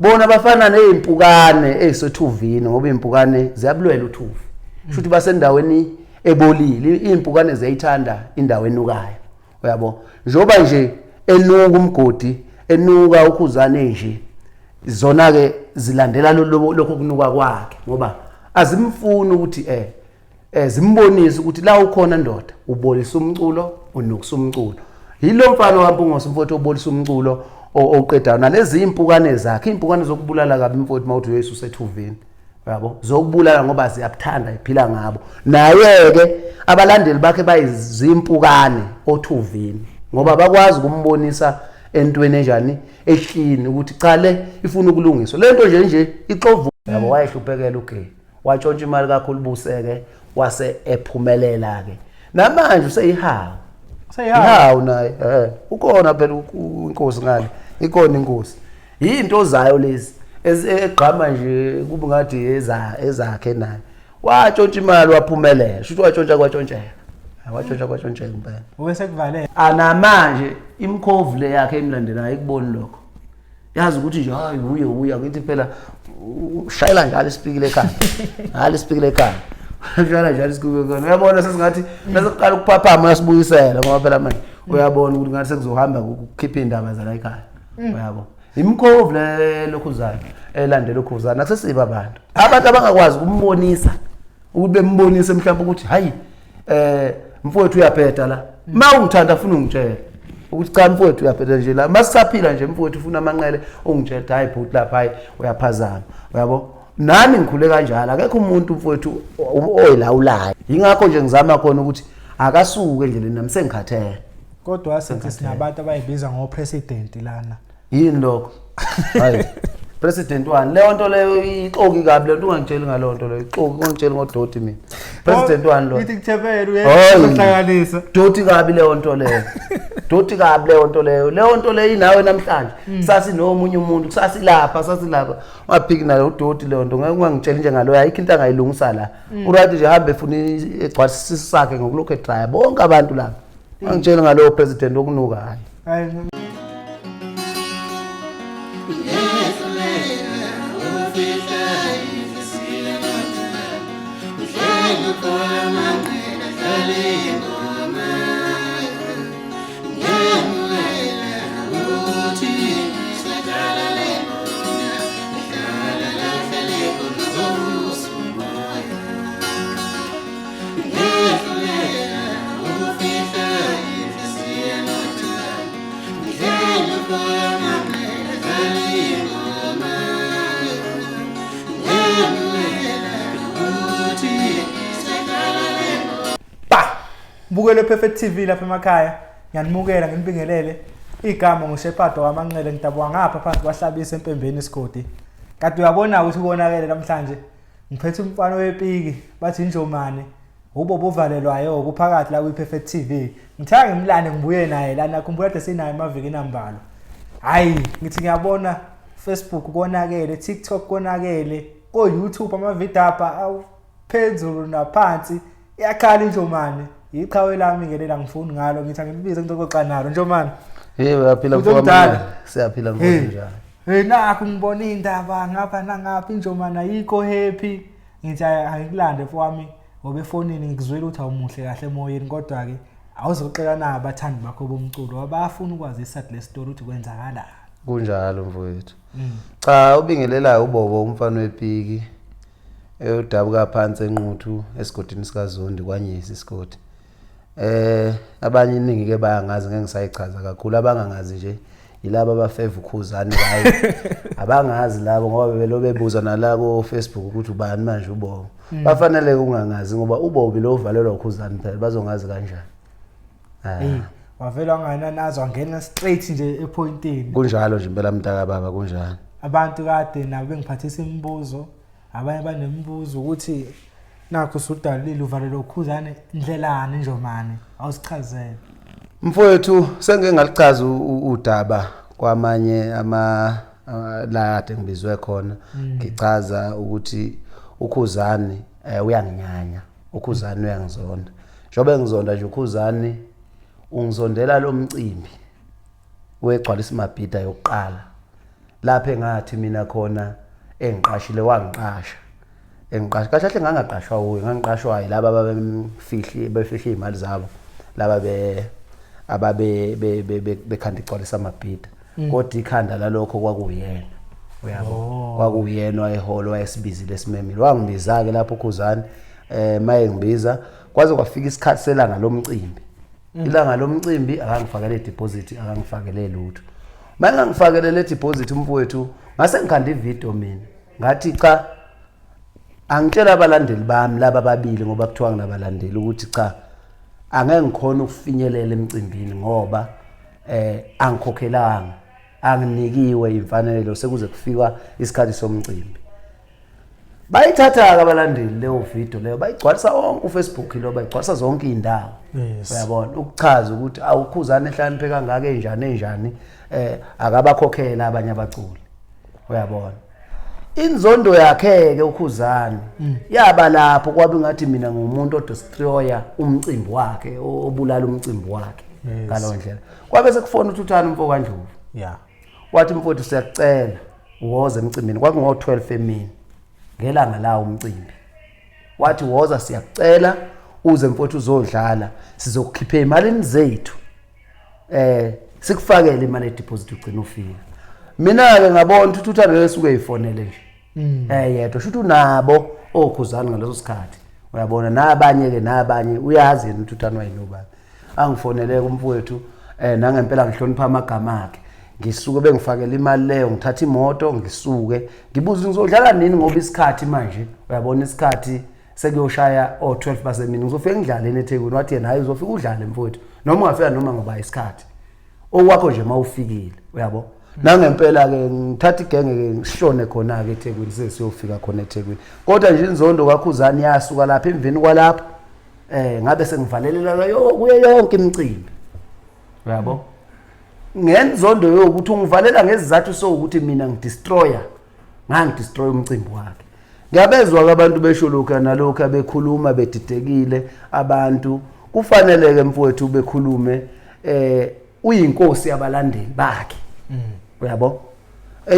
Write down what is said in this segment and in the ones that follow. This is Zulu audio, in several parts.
bona bafana nezimpukane ezisethuvini ngoba impukane ziyabulwela uthuvi futhi basendaweni ebolile impukane ziyayithanda indawo enukayo uyabo njoba nje enuka umgodi enuka ukhuzane nje zona ke zilandela lokho kunuka kwakhe ngoba azimfuni ukuthi zimbonise ukuthi la ukhona ndoda ubolisa umculo unukisa umculo yilo mfana wampungose umfowethu obolisa umculo oqedayo nalezi impukane zakhe impukane zokubulala kabi umfowethu mawuthi uyesu sethuvini yabo zokubulala ngoba ziyabuthanda iphila ngabo naye ke abalandeli bakhe bayizimpukane othuvini ngoba bakwazi ukumbonisa entweni enjani ehlini ukuthi cha le ifuna ukulungiswa lento nje ixovu yabo wayehluphekela uGay watshontsha imali kakhulu buseke wase ephumelela ke namanje useyihawu naye ukhona phela inkosi ngale ikona inkosi into zayo lezi egqama nje kube ngathi ezakhe naye watshontsha imali waphumelela futhi watshontsha kwatshontsheka impela ubese kuvalele anamanje imkhovu le yakhe emlandelayo ayikuboni lokho yazi ukuthi nje hayi uya ngithi phela ushayela njalo isipikile ekhaya isipikile ekhaya njalo isipikile ekhaya uyabona sesingathi nasekuqala ukuphaphama yasibuyisela ngoba phela manje uyabona ukuthi ngathi sekuzohamba ukukhipha indaba zala ekhaya uyabo imkhovu le lokhuzana elandela ukhuzana akusesiba abantu abangakwazi ukumbonisa ukuthi bembonise mhlawumbe ukuthi hayi mfowethu uyaphetha la mawungithanda ufuna ungitshela ukuthi cha mfowethu uyaphetha nje la masisaphila nje mfowethu ufuna amanqele ungitshela hayi bhuti lapha hayi uyaphazama uyabo nami ngikhule kanjalo akekho umuntu mfowethu oyilawulayo ingakho nje ngizama khona ukuthi akasuke endleleni nami sengikhathele kodwa sithi sinabantu abayibiza ngopresident lana yini lokho hayi President wani leyo nto leyo ixoki kabi lento ungangitsheli ngalo nto leyo ixoki ungangitsheli ngodoti mina President wani lo ithi kuthebela uyahlanganisa doti kabi leyo nto leyo doti kabi leyo nto leyo inawe namhlanje sasi nomunye umuntu kusasilapha waphiki nayo udoti leyo nto ngeke ungangitsheli nje ngalo ayikho into angayilungisa la uright nje hambe efuna egcwalisa sakhe ngokulokho edraya bonke abantu lapha ungangitsheli ngalo president okunuka hayi Bukele Perfect TV lapha emakhaya ngiyanimukela nginibingelele igama nguShepado wamanqele ngidabwa ngapha phansi kwahlabisa empembeni isigodi kade uyabona ukuthi ubonakele namhlanje ngiphethe umfana wepiki bathi injomane ubobo uvalelwayo kuphakathi la kwiPerfect TV ngithanga ngimlande ngibuye naye lana khumbula kade sinayo amaviki nambalo hayi ngithi ngiyabona Facebook konakele TikTok konakele ko YouTube amavideo apha awuphezulu naphansi iyakhala injomane iqhawe lami ngelela ngifuni ngalo ngithi ngimbize ngixoxa nalo njomani uyaphila mfowethu siyaphila mfowethu njalo nakho ngibona indaba ngapha nangapha injomani ayikho happy ngithi ayikulande mfowami ngoba efonini ngizwela ukuthi awumuhle kahle emoyeni kodwa ke awuzoxela na abathandi bakho bomculo abafuna ukwazisa le story ukuthi kwenzakala kunjalo mfowethu cha ubingelelayo ubobo umfana wepiki udabuka phansi enquthu esigodini sikaZondi kwanyesi isigodi abanye iningi ke bayangazi ngeke ngisayichaza kakhulu abangangazi nje yilabo abafeva ukhuzane hayi abangazi labo ngoba belo bebuza nala ku Facebook ukuthi ubani manje ubobo bafanele ungangazi ngoba ubobo lo uvalelwa ukhuzane phela bazongazi kanjani wavela ngananazo angena straight nje epointini kunjalo nje impela mntaka baba kunjalo abantu kade nabo bengiphathisa imibuzo abanye banemibuzo ukuthi nakho usudalile uvalelwa ukhuzane indlelani njomani awusichazele mfowethu sengeke ngalichaza udaba kwamanye la ade ngibizwe khona ngichaza ukuthi ukhuzane uyanginyanya ukhuzane uyangizonda njobe ngizonda nje ukhuzane ungizondela lo mcimbi wegcwalisa imabhida yokuqala lapha engathi mina khona engiqashile wangiqasha kahle ngangaqashwa uye ngangiqashwa yilaba ababefihla imali zabo laba ababe bekhanda igcwalisa amabhida kodwa ikhanda lalokho kwakuyena uyabo kwakuyena wayeholo wayesibizile esimemile wangibiza ke lapho uKhuzani maye ngibiza kwaze kwafika isikhathi selanga lomcimbi ilanga lomcimbi akangifakele deposit akangifakele lutho manje ngangifakele le deposit umfowethu ngase ngikhanda ivideo mina ngathi cha angitshela abalandeli bami laba babili ngoba kuthiwa nginabalandeli ukuthi cha angeke ngikhona ukufinyelela emcimbini ngoba angikhokhelanga anginikiwe imfanelo sekuze kufika isikhathi somcimbi bayithatha ke abalandeli leyo video leyo bayigcwalisa onke uFacebook lo bayigcwalisa zonke indawo uyabona ukuchaza ukuthi awuKhuzani ehlakaniphe kangaka enjani akabakhokhela abanye abaculi uyabona inzondo yakhe ke uKhuzani yaba lapho kwabe ngathi mina ngumuntu odestroya umcimbi wakhe obulala umcimbi wakhe ngalo ndlela kwabe sekufona uThuthana Mfokanjulu wathi mfowethu siyacela uwoze emcimbini kwakungo 12 emini ngelanga lawo umcimbi wathi woza siyakucela uze mfowethu uzodlala sizokukhipha imali zethu sikufakele imali edeposit ugcina ufika mina ke ngabona ukuthi uThuthana lesuke eyifonele nje yedwa shuthi unabo oKhuzani ngaleso sikhathi uyabona nabanye uyazi yena uThuthana wayinobani angifonele kumfowethu nangempela ngihlonipha amagama akhe ngisuke bengifakela imali leyo ngithatha imoto ngisuke ngibuza ngizodlala nini ngoba isikhathi manje uyabona isikhathi sekuyoshaya o12 basemini ngizofika ngidlale eThekwini wathi yena hayi uzofika udlale mfowethu noma ungafika noma ngoba isikhathi okwakho nje mawufikile uyabo nangempela ke ngithatha igenge ke ngishone khona ke eThekwini sesiyofika khona eThekwini kodwa nje inzondo kaKhuzani yasuka lapha emveni kwalapho ngabe sengivalelela kuye yonke imicimbi uyabo ngenzondo yokuthi ungivalela ngezizathu sokuthi mina ngidestroya ngangidestroy umcimbi wakhe ngiyabezwa abantu besho lokho nalokho bekhuluma bedidekile abantu kufanele ke mfowethu bekhulume uyinkosi yabalandeli bakhe uyabo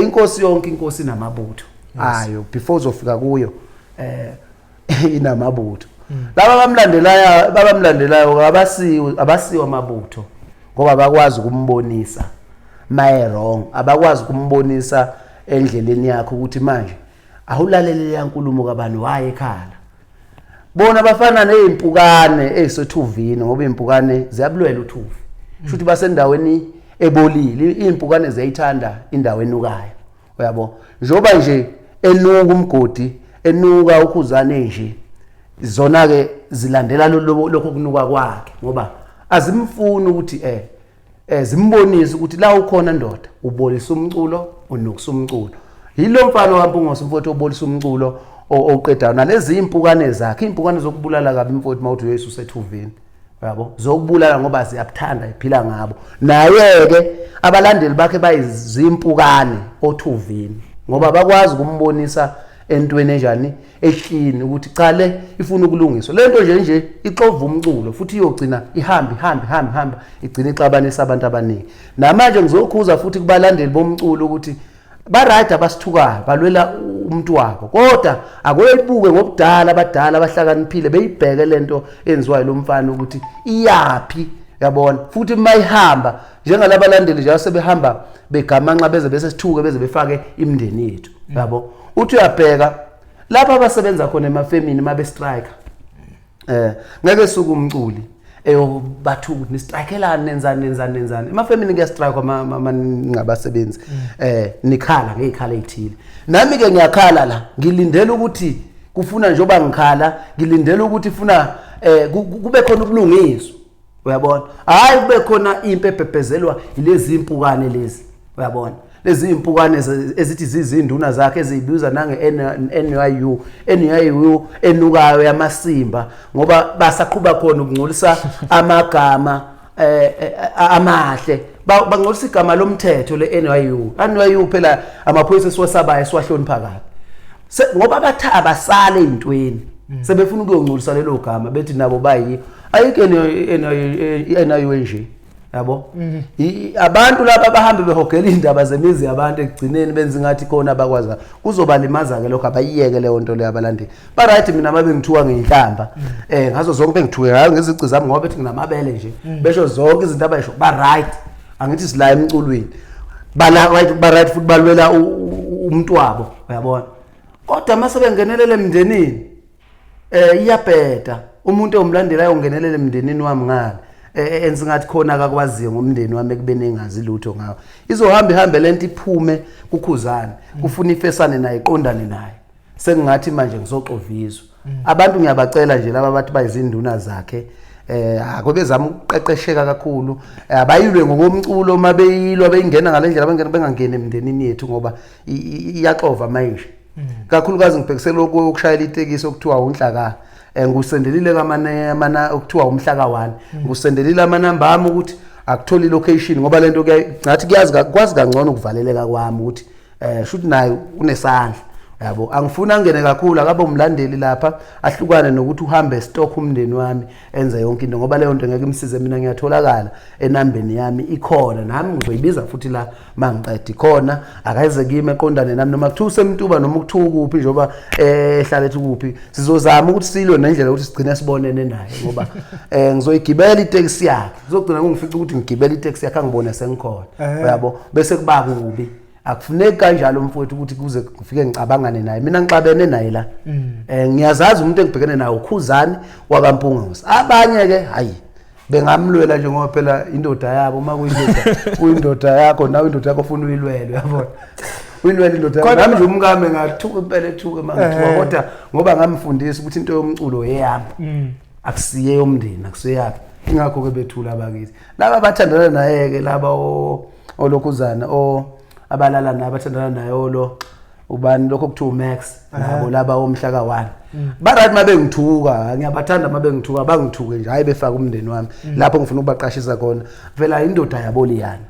inkosi yonke inkosi namabutho ayo before uzofika kuyo inamabutho laba bamlandelayo abasiwa amabutho ngoba bakwazi ukumbonisa my wrong abakwazi ukumbonisa endleleni yakhe ukuthi manje awulalele yankulumo kabani waye ekhala bona bafana nezimpukane ezisothuvini ngoba impukane ziyabulwela uthuvi futhi basendaweni ebolile impukane ziyayithanda indawo enukayo uyabo njoba nje enuka umgodi enuka uKhuzani nje zona ke zilandela lokho kunuka kwakhe ngoba azimfuni ukuthi zimbonise ukuthi la ukhona ndoda ubolisa umculo unokusa umculo yilo mfana waMpungosi mfowethu obolisa umculo oqedana nalezi impukane zakhe impukane zokubulala kabi mfowethu mawuthi uYesu sethuvini yabo zokubulala ngoba ziyabuthanda iphila ngabo naye ke abalandeli bakhe bayizimpukane othuvini ngoba bakwazi ukumbonisa entweni enjani ehlini ukuthi cha le ifuna ukulungiswa lento nje ixova umculo futhi iyogcina ihamba igcina ixabanisa abantu abaningi namanje ngizokhuza futhi kubalandeli bomculo ukuthi ba right abasithukayo balwela umuntu wabo kodwa akwelibuke ngobudala abadala abahlakaniphile beyibheke lento enziwayo lo mfana ukuthi iyapi yabona futhi mayihamba njengalabalandeli nje asebehamba begamanxa beze bese sithuke beze befake imindeni yethu yabo uthi uyabheka lapha abasebenza khona emafemini mabe strike ngeke suku umculi bathu ukuthi nistrikeelana nenzani emafemini kuya strike ngabasebenzi nikhala ngekhala ezithile nami ke ngiyakhala la ngilindela ukuthi kufuna njoba ngikhala ngilindela ukuthi ifuna kube khona ubulungiswa uyabona hayi kube khona impephezelwa ilezi impukane lezi uyabona lezi impukane ezithi zizinduna zakhe eziyibuza nange NYU enukayo yamasimba ngoba basaqhuba khona ukungcolisa amagama amahle bangcolisa igama lomthetho NYU phela amaphoyisa esiwasabayo siwahlonipha kabi ngoba bathaba basale intweni sebefuna ukuyongcolisa lelo gama bethi nabo bayi ayike NYU nje yabo abantu laba abahambe behogela indaba zemizi yabantu ekugcineni benza ngathi khona abakwaza kuzobalimaza ke lokho abayiyeke leyo nto le abalandeli ba right mina mabe ngithuka ngehlamba ngazo zonke engithuke ngayo ngezici zami ngoba bethi nginamabele nje besho zonke izinto abayisho ba right angithi sila emculweni ba right futhi balwela umuntu wabo uyabona kodwa mase bengenelele emndenini iyabheda umuntu omlandela ayongenelele emndenini wami ngale enze ngathi khona akakwaziyo ngomndeni wami ekubeni engazi lutho ngawo izohamba ihambe lento iphume kukhuzana kufuna ifesane naye iqondane naye sengingathi manje ngizoxovizwa abantu ngiyabacela nje laba bathi bayizinduna zakhe akubezama ukuqeqesheka kakhulu abayilwe ngokomculo mabeyilwa beyingena ngalendlela bengangena emndenini yethu ngoba iyaxova manje kakhulukazi ngibhekisela ukushayela itekisi okuthiwa unhlaka ngusendelile kamana okuthiwa umhlaka 1 ngusendelile amanamba ami ukuthi akutholi location ngoba lento ngathi kwazi kangcono ukuvaleleka kwami ukuthi shoot nayo unesandla yabo angifuna ngene kakhulu akabe umlandeli lapha ahlukane nokuthi uhambe stock umndeni wami enze yonke into ngoba leyo nto ngeke imsize mina ngiyatholakala enambeni yami ikhona nami ngizoyibiza futhi la mangiqedi khona akayize kimi eqondane nami noma kuthiwa usemtuba noma ukuthiwa kuphi njoba ehlala ethi kuphi sizozama ukuthi silwe nendlela ukuthi sigcine sibonene naye ngoba ngizoyigibela itaxi yakhe kuzogcina kungifica ukuthi ngigibela itaxi yakhe angibone sengikhona yabo bese kuba kubi akufuneki kanjalo mfowethu ukuthi kuze kufike ngicabangane naye mina ngixabene naye la ngiyazazi umuntu engibhekene naye ukhuzani wakaMpunguzi abanye ke hayi bengamlwela nje ngoba phela indoda yabo uma kuyindoda yakho nawe indoda yakho ufuna uyilwele yabona uyilwele indoda yakho nami nje umkami ngathuka impela ethuke mangithuka kodwa ngoba ngamfundisa ukuthi into yomculo yeyami akusiye yomndeni akuseyaphi ingakho ke bethula abakithi laba bathandana naye ke laba olokhuzana abalala nabathandana nayo lo ubani lokho kuthiwa Max nabo laba omhlaka 1 ba right mabe ngithuka ngiyabathanda mabe ngithuka bangithuke nje hayi befaka umndeni wami lapho ngifuna ukubaqashisa khona vela indoda yabo liyana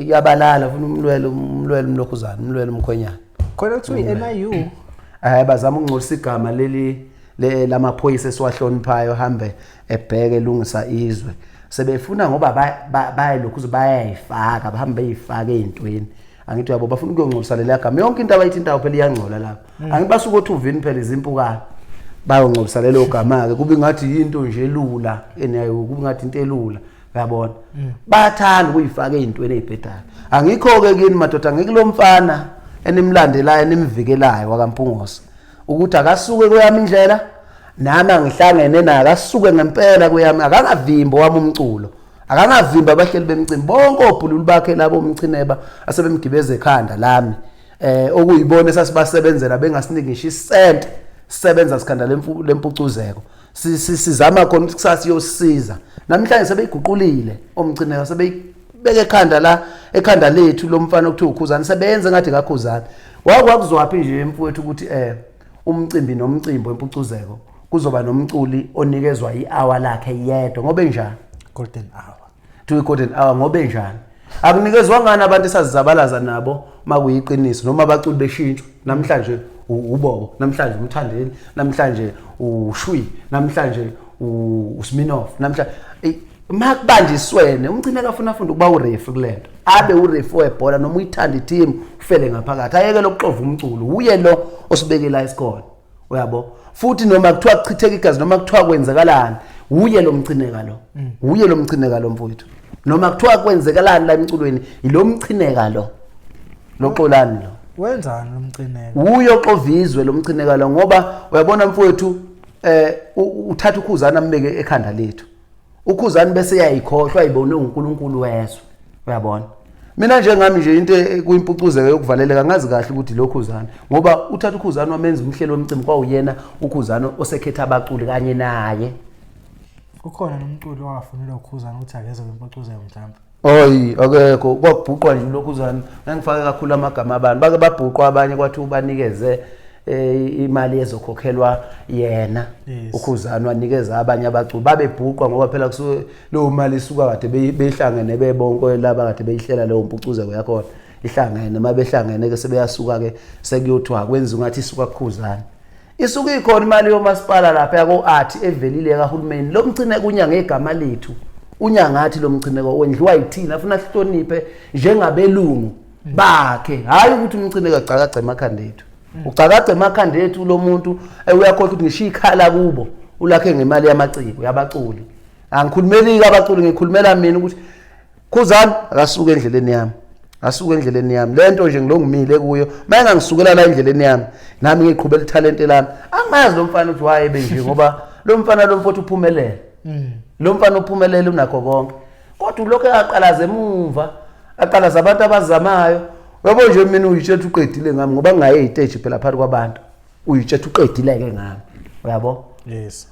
yabalala ufuna umlwele umlokhuzana umlwele umkhwenyana khona kuthiwa iNIU bazama ukungcolisa igama leli lamaphoyisa esiwahloniphayo hambe ebheke elungisa izwe sebefuna ngoba bayalokhu bayayifaka bahambe bayifaka ezintweni angithi yabo bafuna ukuyongcolisa leya gama yonke into abayithintayo phela iyangcola lapha angibasuka ukuthi uvini phela izimpukane bayongcolisa lelo gama ke kube ngathi into nje elula enayo kube ngathi into elula uyabona bayathanda ukuyifaka ezintweni ezibhedayo angikho ke kini madoda ngikulomfana enimlandelayo enimvikelayo wakaMpunguzi ukuthi akasuke kweyami indlela nami angihlangene naye akasuke ngempela kuyami akangavimba wami umculo akangavimba abahleli bemcimbi bonke obhululu bakhe labo umcineba asebemgibeza ekhanda lami okuyibona esasibasebenzela bengasiniki ngisho isent sisebenza sikhanda lempucuzeko sizama khona ukuthi kusasa yosisiza namhlanje sebeyiguqulile omcineka sebeyibeka ekhanda la ekhanda lethu lomfana okuthiwa ukhuzana sebenze ngathi ngakhuzana wakuzwaphi nje emfowethu ukuthi umcimbi nomcimbi wempucuzeko kuzoba nomculi onikezwa i-hour lakhe yedwa ngoba enjani golden hour to golden hour ngoba enjani akunikezwa ngani abantu esazizabalaza nabo makuyiqiniso noma abaculi beshintshwa namhlanje uBobo namhlanje uMthandeni namhlanje uShwi namhlanje uSminoff namhlanje makubanjiswene umcineka afuna ukuba urefu kulento abe urefu webhola noma uyithanda iteam ufele ngaphakathi ayeke lokuxova umculo uye lo osibekela isikhona uyabo futhi noma kuthiwa kuchitheka igazi noma kuthiwa kwenzakalani uye lo mcineka lo uye lo mcineka lo mfowethu noma kuthiwa kwenzakalani la emculweni ilo mcineka lo loxolani lo wenzani lo mcineka uyoxovizwe lo mcineka lo ngoba uyabona mfowethu uthatha ukhuzana ambeke ekhanda lethu ukhuzana bese yayikhohlwa ayibone uNkulunkulu wezwe uyabona mina njengami nje into kuyimpucuzeko yokuvaleleka ngazi kahle ukuthi lokhuzana ngoba uthatha ukhuzana wamenza umhlelo womcimbi kwawuyena ukhuzana osekhetha abaculi kanye naye ukhona nomculi owafunela ukhuzana ukuthi akeze kwimpucuzeko mhlawumbe oyi akekho kwabhuqwa nje lokhuzana ngangifake kakhulu amagama abantu bake babhuqwa abanye kwathi ubanikeze imali ezokhokhelwa yena ukhuzana wanikeza abanye abaculi babebhuqwa ngoba phela kusuke lo mali isuka kade beyihlangene bebonke laba kade beyihlela leyo mpucuzeko yakhona ihlangene mabehlangene ke sebeyasuka ke sekuyothiwa kwenza ungathi isuka kukhuzana isuka ikhona imali yomasipala lapha yako art evelile kahulumeni lo mcine kunya ngegama lethu unyangathi lo mcineko wendliwa yithina afuna sihloniphe njengabelungu bakhe hayi ukuthi umcineko agcakagce emakhanda ethu ucakagce emakhanda ethu lo muntu uyakhohlwa ukuthi ngisho ikhala kubo ulakhe ngemali yamaciko yabaculi angikhulumeli abaculi ngikhulumela mina ukuthi Khuzani akasuka endleleni yami asuka endleleni yami lento nje ngilongimile kuyo mayenga ngisukela la endleleni yami nami ngiqhubela italent lami angimazi lo mfana uthi waye benje ngoba lo mfana lo mfowethu uphumelele lo mfana uphumelele unakho konke kodwa lokho aqalaza emuva aqalaza abantu abazamayo yabo nje mina uyitshethu uqedile ngami ngoba ngingaye stage phela phakathi kwabantu uyitshethu uqedile ke ngami uyabo yes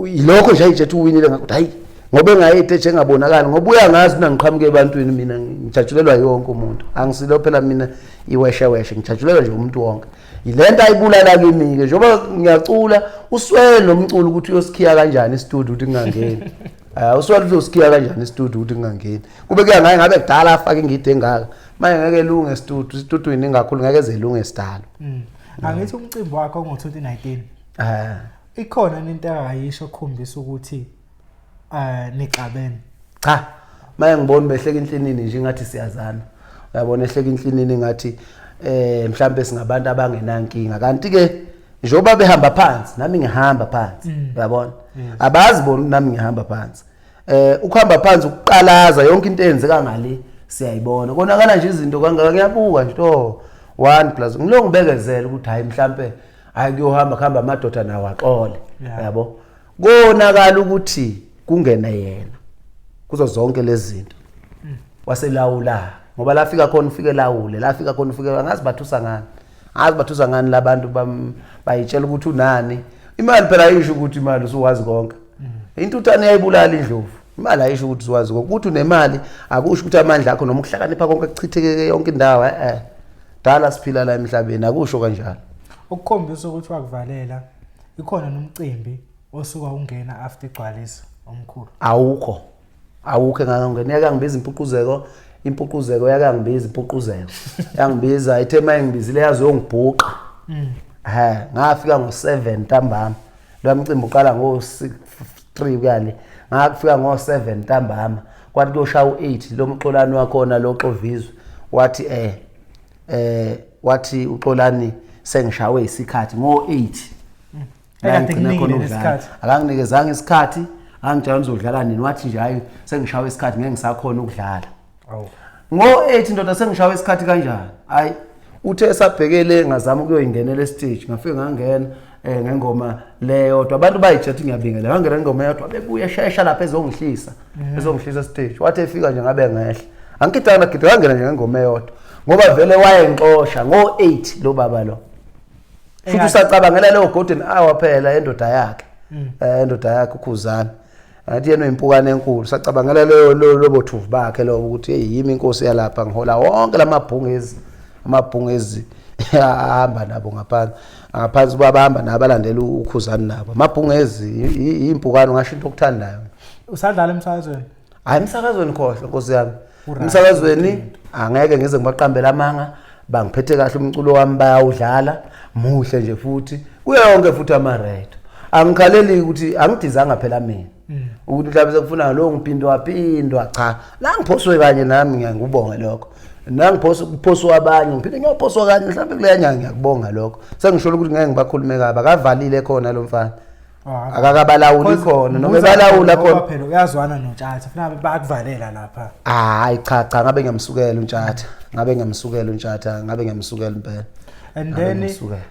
ilokho nje ayitshethu uwinile ngakuthi hayi ngoba engaye stage engabonakala ngoba uyangazi mina ngiqhamuke ebantwini mina ngijatshulelwa yonke umuntu angisilo phela mina iweshe ngijatshulelwa nje umuntu wonke ilento ayibulala kimi ke njoba ngiyacula uswele nomculo ukuthi uyosikhiya kanjani e-studio ukuthi ngingangeni uswele uzosikhiya kanjani e-studio ukuthi ngingangeni kube kuyangaye ngabe kudala afake ingidi engaka manje ngeke lunge e-studio i-studio iningakhulu ngeke zelunge esidalo angithi umcimbi wakho ngo-2019 ikhona into engayisho ukukhombisa ukuthi nixabene cha manje ngibona behleka inhlinini nje ngathi siyazana uyabona ehleka inhlinini ngathi mhlambe singabantu abangenankinga kanti ke njoba behamba phansi nami ngihamba phansi uyabona abazi bona nami ngihamba phansi ukuhamba phansi ukuqalaza yonke into eyenzeka ngale siyayibona konakala nje izinto kangaka ngiyabuka nje to 1+ ngilongibekezela ukuthi hayi mhlambe hayi kuyohamba amadoda nawo axole yabo konakala ukuthi kungena yena kuzo zonke lezi zinto waselawula ngoba lafika khona ufike lawule lafika khona ufike ngazi bathusa ngani labantu bayitshela ukuthi unani imali phela ayisho ukuthi imali usuwazi konke intuthane yayibulala indlovu imali ayisho ukuthi usuwazi konke ukuthi unemali akusho ukuthi amandla akho noma ukuhlakanipha konke kuchitheke yonke indawo dala siphila la emhlabeni akusho kanjalo ukukhombisa ukuthi wakuvalela ikhona nomcimbi osuka ungena after igcwalisa omkhulu awukho engangena yakangibiza impuquzeko yakangibiza impuquzeko yangibiza ithema engibizile yazongibhuqa ngafika ngo7 ntambama lo mcimbi uqala ngo3 kuyale ngafika ngo7 ntambama kwathi kuyoshaya u8 lo mxolani wakhona lo Xovizwe wathi uXolani sengishawe isikhathi ngo8 akanginikezanga isikhathi angijayela uzodlala nini wathi nje hayi sengishawe isikhathi ngeke ngisakhona ukudlala ngo8 indoda sengishawe isikhathi kanjani hayi uthe esabhekele ngazama ukuyoyingenela estage ngafike ngangena ngengoma leyo kodwa abantu bayijethi ngiyabingelela ngangena ngengoma yodwa bebuye eshesha lapha ezongihlisa stage wathi efika nje ngabe ngehla angikidana gidi ngangena nje ngengoma yodwa ngoba vele wayengixosha ngo8 lo baba lo futhi usacabangela leyo golden hour phela endoda yakhe uKhuzani athi yena impukane enkulu sacabangela lo bothuvu bakhe lo ukuthi hey yimi inkosi yalapha ngihola wonke amabhungezi ahamba nabo ngaphansi babahamba nabalandela uKhuzani nabo amabhungezi impukane ngasho into okuthandayo usadlala emsakazweni hayi emsakazweni khohle nkosi yami emsakazweni angeke ngize ngibaqambela amanga bangiphethe kahle umculo wami bayawudlala muhle nje futhi kuyonke futhi ama-radio angikhaleli ukuthi angidizanga phela mina ukuthi mhlawumbe sekufuna lo ngiphindwa cha la ngiphoswe kanye nami ngiyakubonga lokho nangiphoswa abanye ngiphinde ngiyophoswa kanye mhlawumbe kuleya nyanga ngiyakubonga lokho sengisho ukuthi ngeke ngibakhulume kabi akavalile khona lo mfana akakabalawuli khona noma balawula khona phela uyazwana noNtshatha funa bakuvalela lapha hayi cha ngabe ngiyamsukela uNtshatha ngabe ngiyamsukela impela and then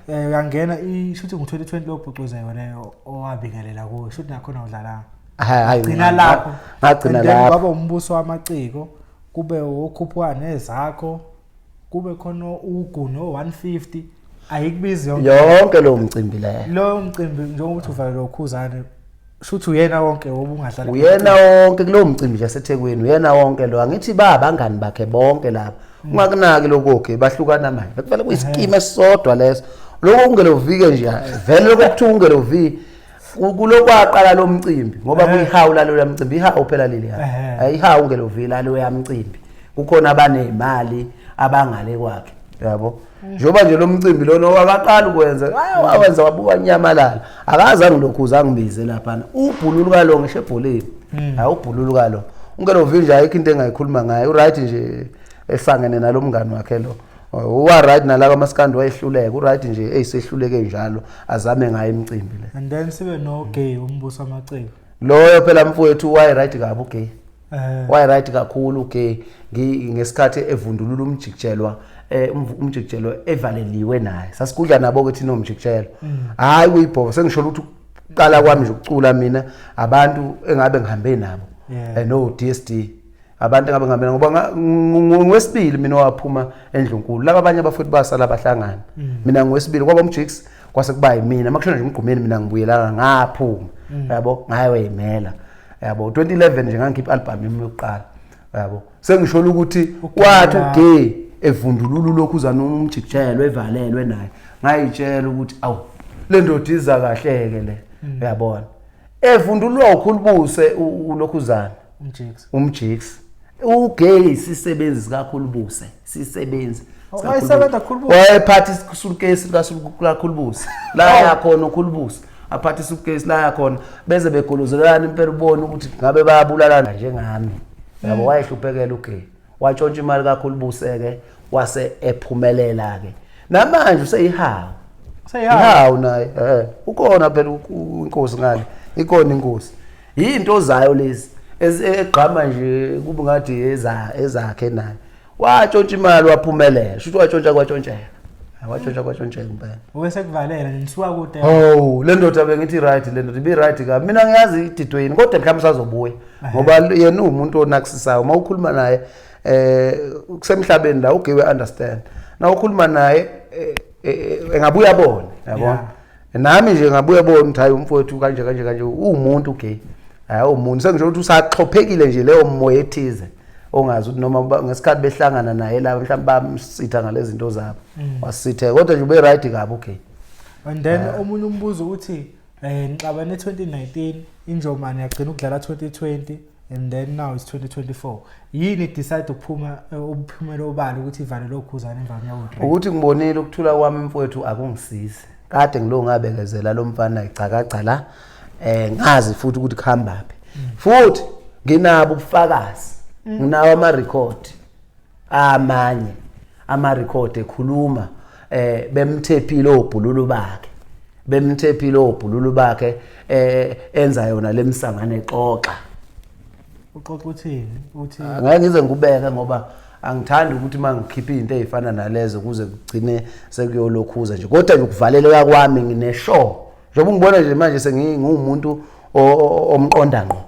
uyangena ishuthi ngo2020 lo bhuquzeko leyo owabingelela kuyo shuthi nakhona udlala hayi ngina lapho ngagcina lapho kwaba umbuso wamaciko kube ukhuphukana ezakho kube khona uguno 150 ayikubizi yonke lo mcimbi lo mcimbi njengokuthi uvalele uKhuzani shuthi uyena wonke obungadlala uyena wonke kulo mcimbi nje eseThekwini uyena wonke lo angithi babangani bakhe bonke lapha ungakunaki lokho bahlukana manje bekuvela kuyisikima esisodwa leso lokho kungelovike nje vele lokuthuke lovi kulokwaqala lo mcimbi ngoba kuyihawula lo mcimbi ihawu phela leli hayi ihawu ngelovila lo yamcimbi kukhona abanezimali abangale kwakhe yabo njoba nje lo mcimbi lona wakaqala ukwenza wawenza wabuka nyamalala akazange lokhuza angibize lapha ubhululu kalo ngisho ebholeni hayi ubhululu kalo ungelo vinja ayikho into engayikhuluma ngayo right nje esangene nalomngani wakhe lo uwa right nalaka amaskandi wayehluleka u-right nje eyisehluleke njalo azame ngayo imicimbi le and then sibe no-gay umbuso amaciko loyo phela mfowethu wayi-right kabi ugay wayi-right kakhulu ugay ngesikhathi evundulula umjikijelo evaleliwe naye sasikudla nabo-ke thina umjikijelo hhayi kuyibhoba sengisho ukuthi uqala kwami nje ukucula mina abantu engabe ngihambe nabo no-DSD abantu engabe ngihambe ngoba ngwesibili mina waphuma endlunkulu laba abanye abafuthi basala bahlangana mina ngwesibili kwaba umjiks kwase kuba yimina makushona nje umgqumeni mina ngibuyelana ngaphuma yabo ngayo yimela yabo 2011 nje ngangikhipha album yami yokuqala yabo sengisho ukuthi wathi ugay evundululu lokhu uzana umjikijelo evalelwe naye ngayitshela ukuthi awu le ndoda iza kahleke le uyabona evundulwa ukhulubuse ulokhuzana umjiks ugay sisebenzi kakhulubuse sisebenzi wayesebenza khulubuse wayephathi suitcase kakhulubuse la yakhona ukhulubuse aphathi suitcase la yakhona beze begolozelana impela ubone ukuthi ngabe bayabulalana njengami yabo wayehluphekela ugay watshontsha imali kakhulubuse ke wase ephumelela ke namanje useyihawu hawu naye ukhona phela inkosi ngale ikona inkosi into zayo lezi egqama nje kube ngathi ezakhe naye watshontsha imali waphumelela shuthi watshontsha kwatshontsheka impela wesekuvalela nisuka kude le ndoda bengithi right le ndoda ibe right kabi mina ngiyazi ididweni kodwa mhlawumbe sazobuya ngoba yena umuntu onakusisayo mawukhuluma naye kusemhlabeni la ugewe understand na ukhuluma naye engabuya abone yabona nami nje ngabuya abone ukuthi hayi umfowethu kanje umuntu ugay hayi umuntu sengisho ukuthi usaxhophekile nje leyo moya ethize ongazi ukuthi noma ngesikhathi behlangana naye la mhlawumbe bamsitha ngalezi zinto zabo wasithe kodwa nje ube right kabi okay and then omunye umbuzo uthi ngixabane 2019 injomani yagcina ukudlala 2020 and then now it's 2024 yini decide ukuphuma uphumela obala ukuthi ivale lokhuzana emvani yawo ukuthi ngibonile ukuthula kwami mfowethu akungisize kade ngilo ngabekezela lo mfana icakaca la ngazi futhi ukuthi khamba phi futhi nginabo ubufakazi nginawo ama-record amanye ama-record ekhuluma bemthephile obhululu bakhe enza yona lemsangane exoxa uxoxa uthini uthi ngeke ngize ngubeke ngoba angithandi ukuthi mangikhipha izinto ezifana nalezo kuze kugcine sekuyolokhuza nje kodwa nje ukuvaleleka kwami ngine-show njengoba ngibona nje manje sengingumuntu omqonda ngqo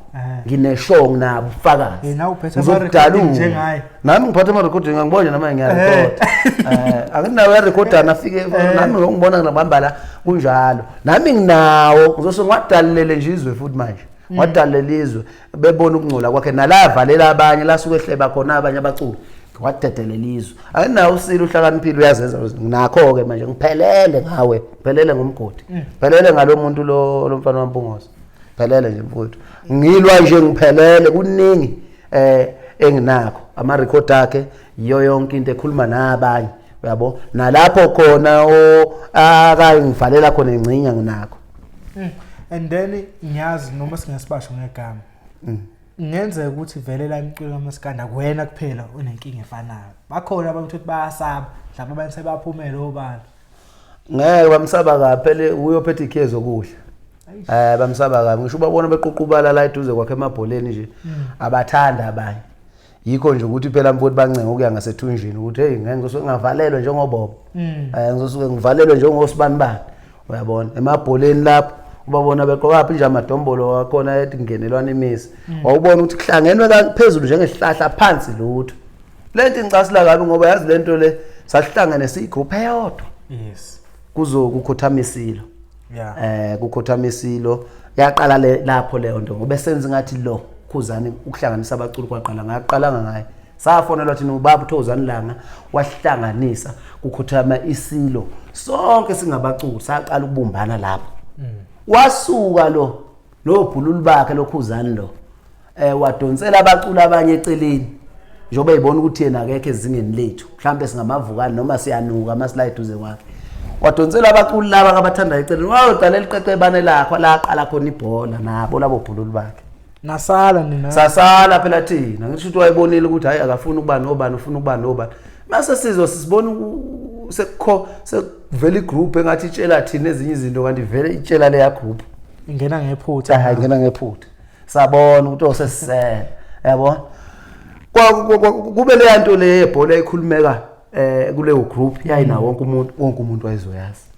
ngine-show nginabo ubufakazi na uphethe ama-recording njengaye nami ngiphatha ama-recording ngibona nami ngiyarekoda anginawo yarekodana afike nami ngibona ngibamba kunjalo nami nginawo ngizose ngiwadalelele nje izwe futhi manje wadalela izwe bebona ukungcola kwakhe nala avalela abanye lasuke ehleba khona abanye abaculi wadedelela izwe anginawo usilo uhlakaniphile uyazenza nakho ke manje ngiphelele ngawe ngiphelele ngomgodi ngiphelele ngalomuntu lo mfana waMpungozo ngiphelele nje mfowethu ngilwa nje ngiphelele kuningi enginakho ama-record akhe yiyo yonke into ekhuluma nabanye uyabo nalapho khona akangivalela khona ingcinya nginakho and then ngiyazi noma singasibasho ngegama ngenzeka ukuthi vele la imculo kamaskanda kuwena kuphela unenkinga efanayo bakhona abantu ukuthi bayasaba mhlawumbe abanye sebaphumela obala ngeke bamsaba kaphela uyophetha ikhezo kudla bamsaba kabi ngisho babona beququbala la eduze kwakhe emabholeni nje abathanda abanye yikho nje ukuthi phela mfowethu bancenga ukuya ngasethunjini ukuthi hey ngeke ngizosuke ngavalelwe njengobobo ngizosuke ngivalelwe njengosibani uyabona emabholeni lapho ubabona beqoka phi nje amadombolo wakhona ethi kungenelwana imisi wawubona ukuthi kuhlangenwe phezulu njengesihlahla phansi lutho lento incasila kabi ngoba yazi lento le sasihlangene sigroup eyodwa yes kukhothamesilo kukhothamesilo yaqala lapho leyo nto ngoba senze ngathi lo khuzani ukuhlanganisa abaculi kwaqala ngaqalanga ngaye safonelwa thina ubaba uThozani Langa wahlanganisa kukhothama isilo sonke singabaculi saqala ukubumbana lapho wasuka lo bhululu bakhe lokhuzani lo wadonsela abaculi abanye eceleni njoba ibona ukuthi yena akekho ezingeni lethu mhlambe singamavukani noma siyanuka masilaya eduze kwakhe wadonsela abaculi laba abathanda icele waqala liqeqe bane lakho la qala khona ibhola nabo labo bhululu bakhe nasala nina sasala phela thina ngisho ukuthi wayibonile ukuthi hayi akafuni ukuba nobani ufuna ukuba nobani mase sisibona sekuvela igroup engathi itshela thina ezinye izinto kanti vele itshela leya group ingena ngephutha hayi ingena ngephutha sabona ukuthi osesisela yabona kube le yanto le yebhola ekhulumeka kuleyo group yayina wonke umuntu wayezoyazi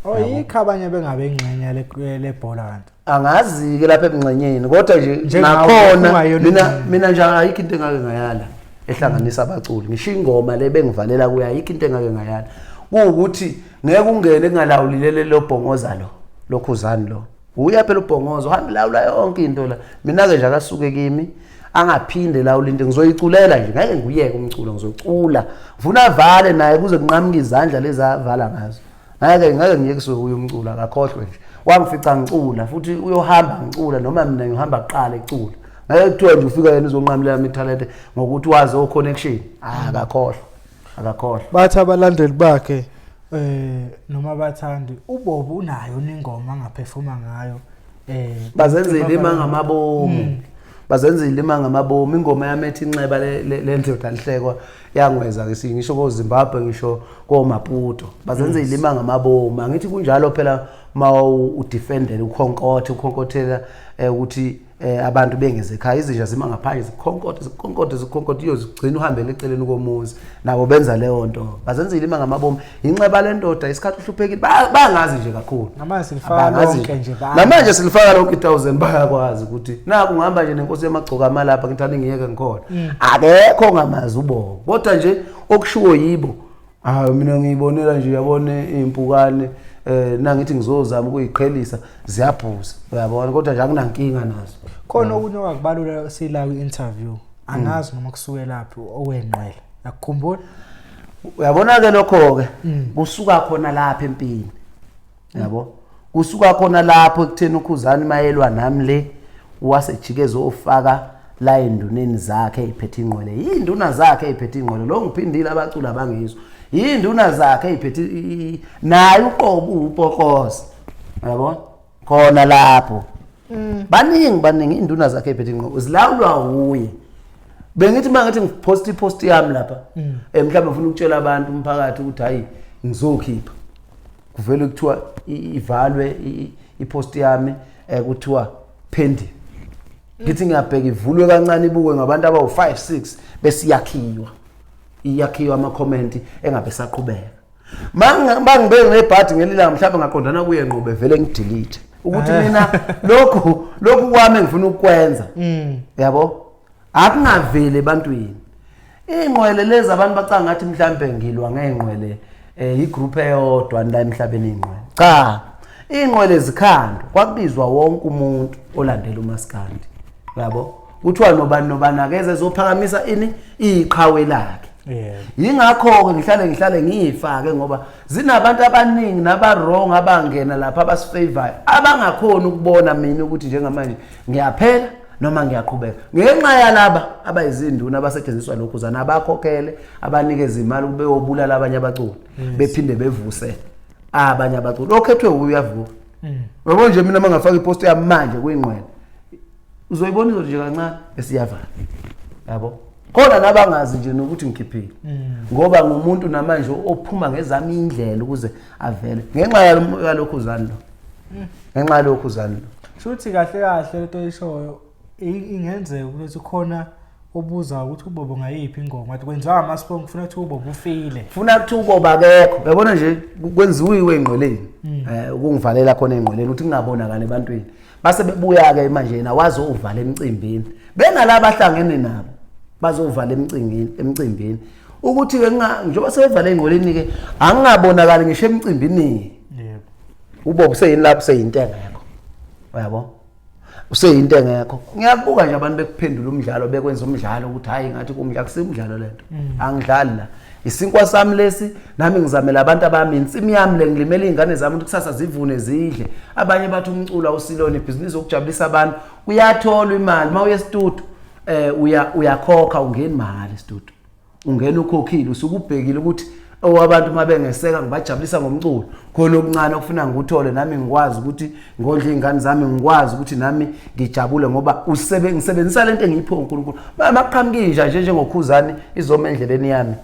oyikho abanye bengabe ingxenye lebhola kanti angazi ke lapha ebungcenyeni kodwa nje nakhona mina nje ayikho into engake ngayala ehlanganisa abaculi ngisho ingoma le bengivalela kuya ayikho into engake ngayala kuukuthi ngeke ungene kungalawulile lo bhongoza lo khuzani lo uya phela ubhongozo hamba lawula yonke into la mina ke nje akasuke kimi angaphinde lawula into ngizoyiculela nje ngeke nguyeke umculo ngizocula ufuna avale naye kuze kunqamuka izandla lezi avala ngazo ngeke ngiyekiswe uyo umculo akakhohlwe nje wangifica ngicula futhi uyohamba ngicula noma mina ngiyohamba kuqala ecula ngeke kuthiwa nje ufika yena uzonqamulela italent ngokuthi wazi o connection akakhohlwa bathi abalandeli bakhe noma bathandi uBobo unayo ningoma angaperforma ngayo bazenzile imanga ngamabomu ingoma yamethi inxeba lendoda lihlekwa yangweza ngisho ko Zimbabwe ngisho ko Maputo bazenzile imanga ngamabomu angithi kunjalo phela ma udefendele ukhonkotela ukuthi abantu bengeze ekhaya izinja zima ngaphandle zikhonkothe iyozigcina uhambele eceleni komuzi nabo benza leyo nto bazenzile imanga ngamabomu inxeba lendoda isikhathi uhluphekile bangazi nje kakhulu namanje silifaka lonke 1000 bayakwazi ukuthi naku ngihamba nje nenkosi yamagcoka amalapha ngithanda ngiyeke ngikhona akekho ngamazi uBobo kodwa nje okushiwo yibo mina ngiyibonela nje yabone impukane nangithi ngizozama ukuyiqhelisa ziyaphuza uyabona kodwa nje akunankinga nazo khona okunye wakubalula sila kwi-interview angazi noma kusuke laphi owenqwele yakukhumbula uyabona ke lokho ke kusuka khona lapha empini yabo kusuka khona lapho ekutheni ukhuzani mayelwa nami le wasejikezo ofaka la enduneni zakhe iphethe inqwele induna zakhe iphethe inqwele lo ngiphindile abacula bangizwe induna zakhe iphethe naye uqobo upokoza yabo khona lapho baningi induna zakhe iphethe inqwele uzilawulwa uye bengithi mangathi ngipost yami lapha mhlawumbe ufuna ukutshela abantu umphakathi ukuthi hayi ngizokhipha kuvele kuthiwa ivalwe ipost yami kuthiwa pending ngithi ngiyabheka ivulwe kancane ibukwe ngabantu abawu5 6 bese iyakhiwa ama comment engabe saqhubeka mangibeke ngebhadi ngelila mhlawumbe ngaqondana kuye ngqobe vele ngidelete ukuthi mina lokhu kwami ngifuna ukukwenza yabo akungavele ebantwini ingqwele lezi abantu bacanga ngathi mhlambe ngilwa ngengqwele igroup eyodwa la emhlabeni ingqwele cha ingqwele zikhando kwakubizwa wonke umuntu olandela uMaskandi yabo kuthiwa nobani akeze ezophakamisa iqhawe lakhe yingakho ke ngihlale ngiyifake ngoba zinabantu abaningi naba-wrong abangena lapha abasifavour abangakhona ukubona mina ukuthi njengamanje ngiyaphela noma ngiyaqhubeka ngenxa yalaba abayizinduna abasetshenziswa lokhu zana abakhokhele abanikeza imali kube obulala abanye abaculi bephinde bevuse abanye abaculi okhethwe uyavuka yabo nje mina mangafaka ipost yami manje kuyingqwele uzoyibona nje kancane esiyavala yabo khona nabangazi nje nokuthi ngikhiphile ngoba ngumuntu namanje ophuma ngezami indlela ukuze avele ngenxa yalokhu zani lo shuthi kahle lento ishoyo ingenzeka ukuthi khona obuza ukuthi uBobo ngayiphi ingoma athi kwenziwa amasipho ngifuna ukuthi uBobo ufile ufuna ukuthi uBobo akekho yabona nje kwenziwe engqoleni ukungivalela khona engqoleni ukuthi ngingabonakala ebantwini base bebuya ke manje yena wazi uvala emcimbini bengalaba ahlangene nabo bazovala emcimbini ukuthi ke njengoba sebevala engqoleni ke angingabonakala ngisho emcimbini yebo uBobo seyini lapho seyintenga yakho uyabo useyinto engekho ngiyabuka nje abantu bekuphendula umdlalo bekwenza umdlalo ukuthi hayi ngathi kumdlalo kusemidlalo lento angidlali la isinkwa sami lesi nami ngizamela abantu abami insimi yami le ngilimela izingane zami ukuthi kusasa zivune zidle abanye bathi umculo awusilona ibhizinisi okujabulisa abantu uyathola imali mawuye studio uyakhokha ungena imali studio ungena ukhokhile usuke ubhekile ukuthi owabantu mabengeseka ngibajabulisa ngomculo khona okuncane okufuna ngikuthole nami ngikwazi ukuthi ngondle ingane zami ngikwazi ukuthi nami ngijabule ngoba ngisebenzisa lento engiyipho uNkulunkulu maqhamkisha nje njengokhuzani izoma endleleni yami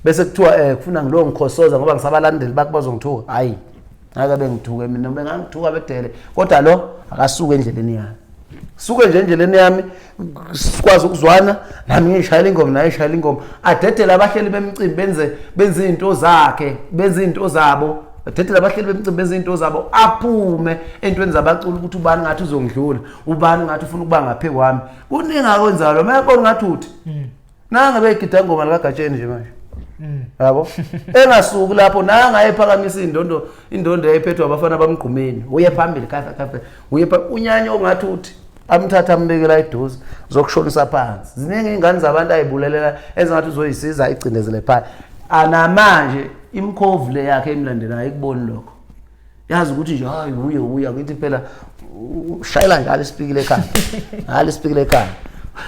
bese kuthiwa kufuna ngilo ngikhosoza ngoba ngisabalandeli bakubazongithuka hayi ngeke bengithuke mina bengangithuka bedele kodwa lo akasuka endleleni yami suke nje endleleni yami sikwazi ukuzwana nami ngishayela ingoma naye ishayela ingoma adedela abahleli bemicimbi benze izinto zakhe benze izinto zabo adedela abahleli bemicimbi benze izinto zabo aphume entweni zabacula ukuthi ubani ngathi uzongidlula ubani ngathi ufuna ukuba ngaphe kwami kuningi akwenzayo lo mayaqona ngathi uthi nanga begida ingoma likaGatsheni nje manje yabo engasuki lapho nanga ayephakamisa indondo yayiphethwe abafana bamgqumeni uye phambili kahle uye unyanya ongathi uthi amthatha ambekela eduze zokushonisa phansi ziningi ingane zabantu ayibulelela ezingathi uzoyisiza igcindezele phansi anamanje imkhovu le yakhe emlandelayo ikuboni lokho yazi ukuthi nje hayi uye ngithi phela shayela njalo isipikile ekhaya hali isipikile ekhaya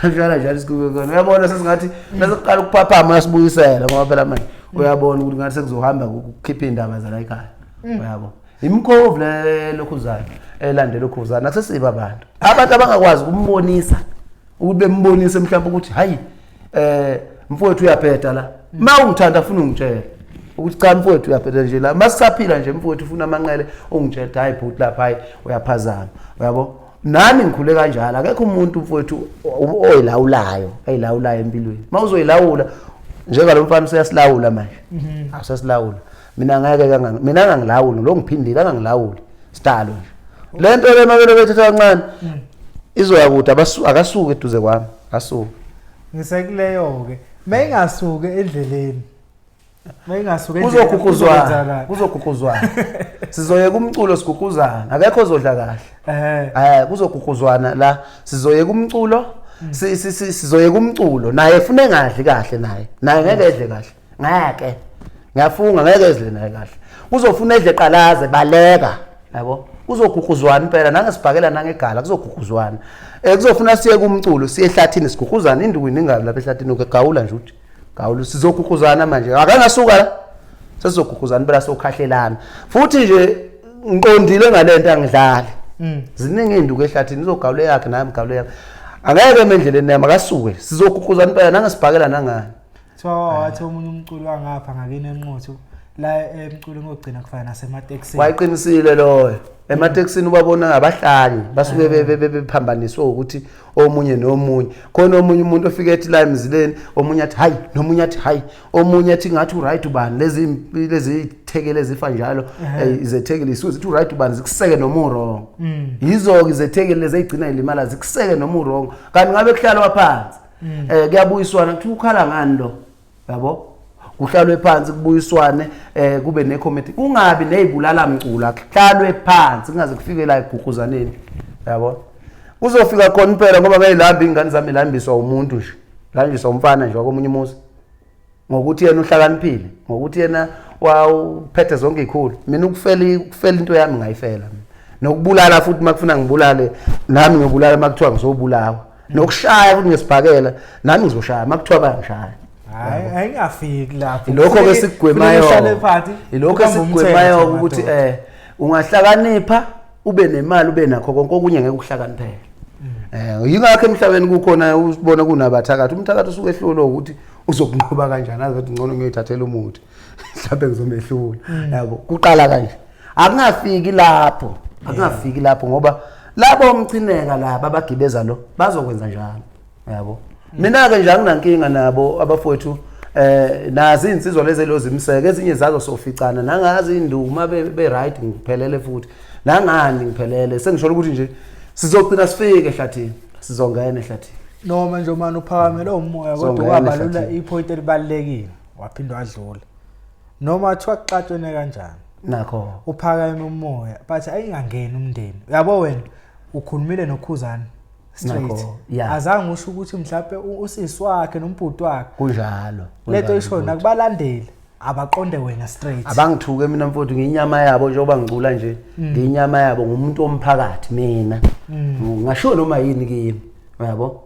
njalo njalo isikube khona uyabona sesingathi nasiqala ukuphaphama nasibuyisela ngoba phela manje uyabona ukuthi ngathi sekuzohamba ukukhipha indaba zala ekhaya uyabona imkhovu le lokhuzayo elandela ukhuzana akusesiba abantu abangakwazi ukumbonisa ukuthi bembonise mhlawumbe ukuthi hayi mfowethu uyaphetha la mawungithanda ufuna ungitshela ukuthi cha mfowethu uyaphetha nje la masisaphila nje mfowethu ufuna amanqele ungitshela hayi bhuti lapha hayi uyaphazama uyabo nami ngikhule kanjalo akekho umuntu mfowethu oyilawulayo ayilawulayo empilweni mawuzoyilawula njengalo mfana useyasilawula manje akusasilawula mina ngangilawula lo ngiphindile angangilawuli sitalo nje lento le mabelo bethetha kancane izoyakuthi akasuke eduze kwami asuke ngisekuleyo ke mayingasuke endleleni mayingasuke kuzoguguzwana sizoyeka umculo siguguzana akekho ozodla kahle kuzoguguzwana la sizoyeka umculo sizoyeka umculo naye ufune ngadli kahle naye ngeke edle kahle ngeke ngiyafunga ngeke ezile naye kahle uzofuna edle qalaze baleka yabo kuzoguguzwana impela nangesibhakela nangegala kuzoguguzwana kuzofuna siye kumculo siye ehlathini siguguzana indukwini ingalo lapha ehlathini ukegawula nje uthi gawula sizoguguzana manje akangasuka la sesizoguguzana impela sokhahlelana futhi nje ngiqondile ngalento angidlali ziningi induku ehlathini izogawule yakhe nami gawule yakhe angeke emendleleni yami akasuke sizoguguzana impela nangesibhakela nangani wathi omunye umculo wangapha ngakini enqotho la emculo ngogcina kufana nasemateksini wayiqinisile loyo emateksini ubabona abahlanyi basuke bephambaniswe ukuthi omunye nomunye khona omunye umuntu ofike ethi la emzileni omunye athi hayi nomunye athi hayi omunye athi ngathi uright ubani lezi thekele zifa njalo izethekele isuze uthi uright ubani zikuseke noma wrong yizo ke izethekele lezigcina ilimala zikuseke noma wrong kanti ngabe kuhlala waphansi kuyabuyiswana kuthi ukhala ngani lo yabo kuhlalwe phansi kubuyiswane kube necommittee kungabi nezibulala mcula kuhlalwe phansi kungaze kufike la iguguzaneni yabo kuzofika khona impela ngoba ngayilamba ingane zami lambiswa umuntu nje lambiswa umfana nje wakomunye umuzi ngokuthi yena uhlakaniphile ngokuthi yena wawuphethe zonke ikhulu mina ukufela into yami ngayifela nokubulala futhi makufuna ngibulale nami ngibulala makuthiwa ngizobulawa nokushaya futhi ngesibhakela nami ngizoshaya makuthiwa bayangishaya hayi ayingafiki lapho lokho ke sikugwemayo ilokho esikugwemayo ukuthi ungahlakanipha ube nemali ube nakho konke okunye ngeke ukuhlakaniphele yingakho emhlabeni kukhona usibona kunabathakathi umthakathi usuke ehlolo ukuthi uzokunqoba kanjani azothi ngcono ngiyithathela umuthi mhlawumbe ngizomehlula yabo kuqala kanje akungafiki lapho ngoba labo umcineka laba abagibeza lo bazokwenza njalo yabo mina ke nje anginankinga nabo abafowethu nazi insizwa lezi lozimseke ezinye zazo soficana nangazi induma be right ngiphelele futhi nangani ngiphelele sengisho ukuthi nje sizogcina sifike ehlathini sizongena ehlathini noma nje manje uphakamela umoya kodwa wabalula ipoint elibalekile waphinda wadlula noma athiwa kuxatshene kanjani nakho uphakame umoya but ayingangeni umndeni yabo wena ukhulumile nokhuzana straight azange usho ukuthi mhlawumbe usisi wakhe nombhuti wakhe kunjalo lento ishona kubalandeli abaqonde wena straight abangithuke mina mfowethu ngiyinyama yabo njengoba ngicula nje ngiyinyama yabo ngumuntu omphakathi mina ngasho noma yini kimi yabo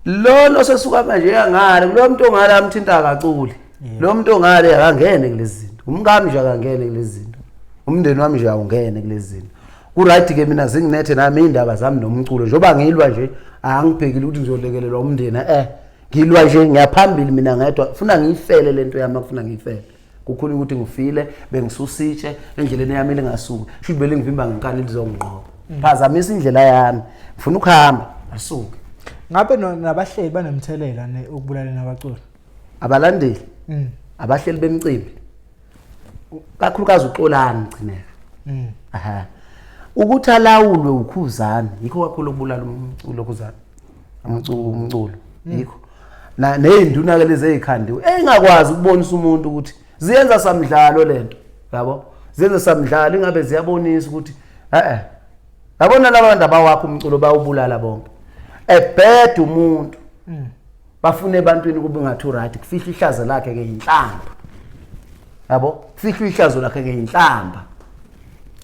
Lo sesuka manje yangale lo muntu ongala amthinta kaculi. Lo muntu ongale akangene kulezi zinto. Umkami nje akangene kulezi zinto. Umndeni wami nje awungene kulezi zinto. Ku right ke mina zinginethe nami indaba zami nomculo njoba ngilwa nje angibhekile ukuthi ngizolekelelwa umndeni ngilwa nje ngiyaphambili mina ngedwa ufuna ngiyifele lento yami akufuna ngiyifele. Kukhona ukuthi ngifile bengisusitshe endleleni yami lengasuka should bele ngivimba ngenkani lizonqoba phazamisa indlela yami ngifuna ukuhamba asuke ngabe nabahleli banemthelela ukubulalana nabaculi abalandeli abahleli bemicimbi kakhulukazi uXolani ngcineka ukuthi alawulwe uKhuzani yikho kakhulu ukubulala umculo uKhuzani umculo yikho nezinduna ke lezi ezikhandiwe engakwazi ukubonisa umuntu ukuthi ziyenza samdlalo lento yabo ziyenza samdlalo ingabe ziyabonisa ukuthi yabona labantu abawakho umculo bawubulala bonke ebhed umuntu bafune ebantwini kube ngathi right kufihla ihlazo lakhe ke inhlamba yabo kufihla ihlazo lakhe ke inhlamba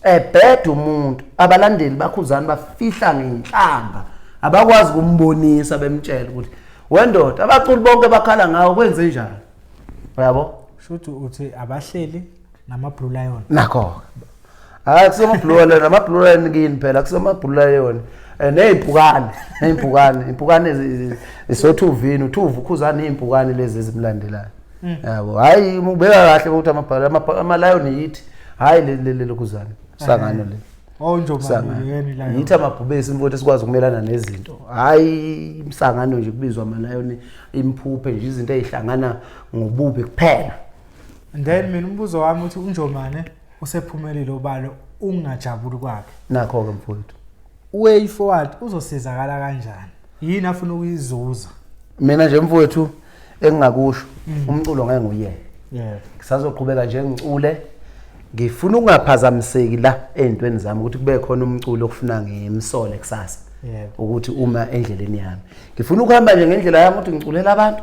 ebhed umuntu abalandeli baKhuzani bafihla ngenhlamba abakwazi ukumbonisa bemtshela ukuthi wendoda abaculi bonke bakhala ngawo kwenze njani yabo shothi uthi abahleli nama Blue Lion nakho akusema Blue Lion nama Blue Lion kini phela kusema Blue Lion neimpukane isotuvini uthuvu uKhuzani impukane lezi ezimlandelayo yabo hayi ubeka kahle ukuthi ama Lion yithi hayi le Khuzani sangano le onjomani yeni la yithi amabhubesi imfoto esikwazi ukumelana nezinto hayi imsangano nje kubizwa ama Lion imphuphe nje izinto ezihlangana ngobubi kuphela. And then mina umbuzo wami uthi uNjomane usephumelele obalo ungajabuli kwakhe nakho ke mfowethu way forward uzosizakala kanjani yini afuna ukuyizuza mina nje mfowethu engingakusho umculo ngeke nguyena yeah ngisazoqhubeka nje ngicule ngifuna ukungaphazamiseki la ezintweni zami ukuthi kube khona umculo okufuna ngimsole kusasa ukuthi uma endleleni yami ngifuna ukuhamba nje ngendlela yami ukuthi ngiculela abantu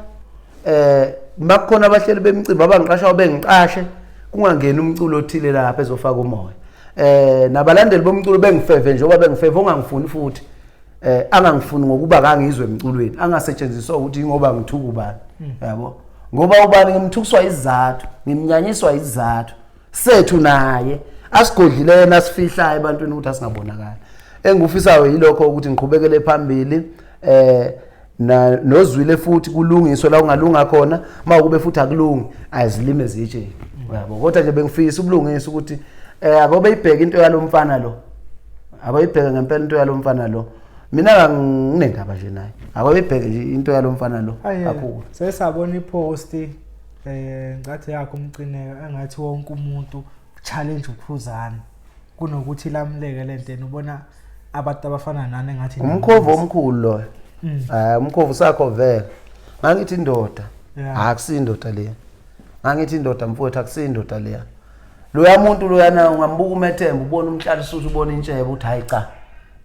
makukhona abahleli bemicimbi abangiqashayo bengiqashe kungangena umculo othile lapha ezofaka umoya nabalandeli bomculo bengifeve njengoba bengifeve ongangifuni futhi angangifuni ngokuba kangizwe emculweni angasetshenziswa ukuthi ngoba ngithuka ubani yabo ngoba ubani ngimthukiswa izizathu ngimnyanyiswa izizathu sethu naye asigodlilena asifihlayo ebantwini ukuthi asingabonakala engufisayo yilokho ukuthi ngiqhubekele phambili nozwile futhi kulungiswe la ungalunga khona makube futhi akulungi azilime ezitshe yabo kodwa nje bengifisa ubulungisa ukuthi abo beyibheka into yalomfana lo abayibheka ngempela into yalomfana lo mina nginendaba nje naye abayibheke nje into yalomfana lo kakhulu sesabona ipost ngathi yakho umcineka engathi wonke umuntu challenge uKhuzani kunokuthi lamleke lenteni ubona abantu abafana nani engathi umkhovu omkhulu lo umkhovu sakho vele ngangithi indoda akusindoda leya ngangithi indoda mfowethu akusindoda leya loya muntu loyana ungambuka umethemba ubona umhlalisuthi ubona intshebe uthi hayi cha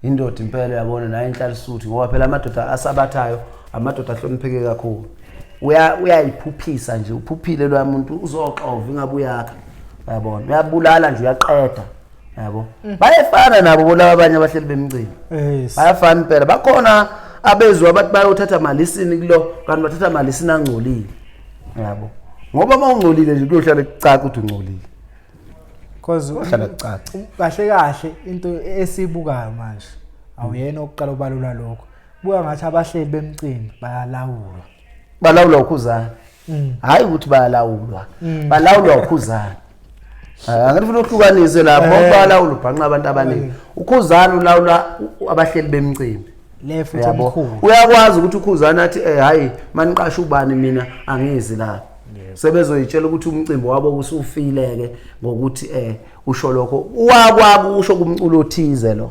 indoda impela uyabona naye inhlalisuthi ngoba phela amadoda asabathayo amadoda ahlonipheke kakhulu uyayiphuphisa nje uphuphile loya muntu uzoxova ingabe uyakha yabona uyabulala nje uyaqeda yabo bayefana nabo bona abanye abahleli bemicimbi bayafana impela bakhona abezwe abathi bayothatha malisini kulo kanti bathatha malisini angcolile yabo ngoba mawungcolile nje kuyohlala kucaca ukuthi ungcolile cause uhlala kucaca kahle into esibukayo manje awuyena oqala ubalula lokho buka ngathi abahleli bemicimbi balawulwa uKhuzani hayi ukuthi bayalawulwa balawulwa uKhuzani angifuna ukuhlukanise lapho balawula ubhanqa abantu abaningi uKhuzani ulawula abahleli bemicimbi le futhi omkhulu uyakwazi ukuthi uKhuzani athi hayi maniqasha ubani mina angizi la sebezoyitshela ukuthi umcimbi wabo usufileke ngokuthi usho lokho wakwakusho kumculo othize lo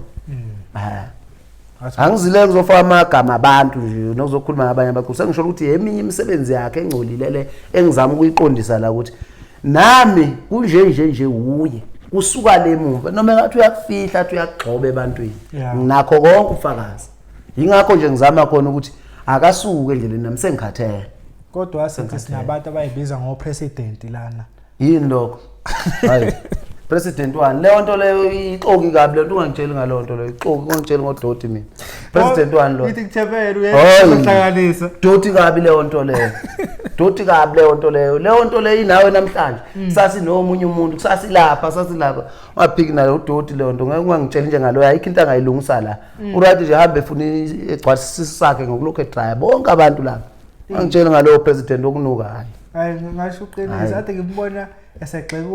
angizile ngizofaka amagama abantu nje nokuzokhuluma nabanye abaqulu sengisho ukuthi eminye imisebenzi yakhe engcolilele engizama ukuyiqondisa la ukuthi nami kunje uye kusuka lemumva noma ngathi uyakufihla athi uyagxoba ebantwini nginakho konke ufakazi ingakho nje ngizama khona ukuthi akasuke endleleni nami sengikhathele kodwa asithi sinabantu abayibiza ngopresident lana yini lokho hayi president wani leyo nto leyo ixoki kabi lento ungangitsheli ngalo nto leyo ixoki ungangitsheli ngodoti mina president wani lo ithi kuthebela uyehlanganisa doti kabi leyo nto leyo doti kabi leyo nto leyo inawe namhlanje sasinomunye umuntu sasilapha waphiki nalo udoti leyo nto ngeke ungangitsheli nje ngalo ayikho into angayilungisa la uright nje hambe efuna egcwalisa sakhe ngokulokho edrive bonke abantu la ungangitsheli ngalo president okunuka hayi ngasho uqinisa ade ngimbona esegxeka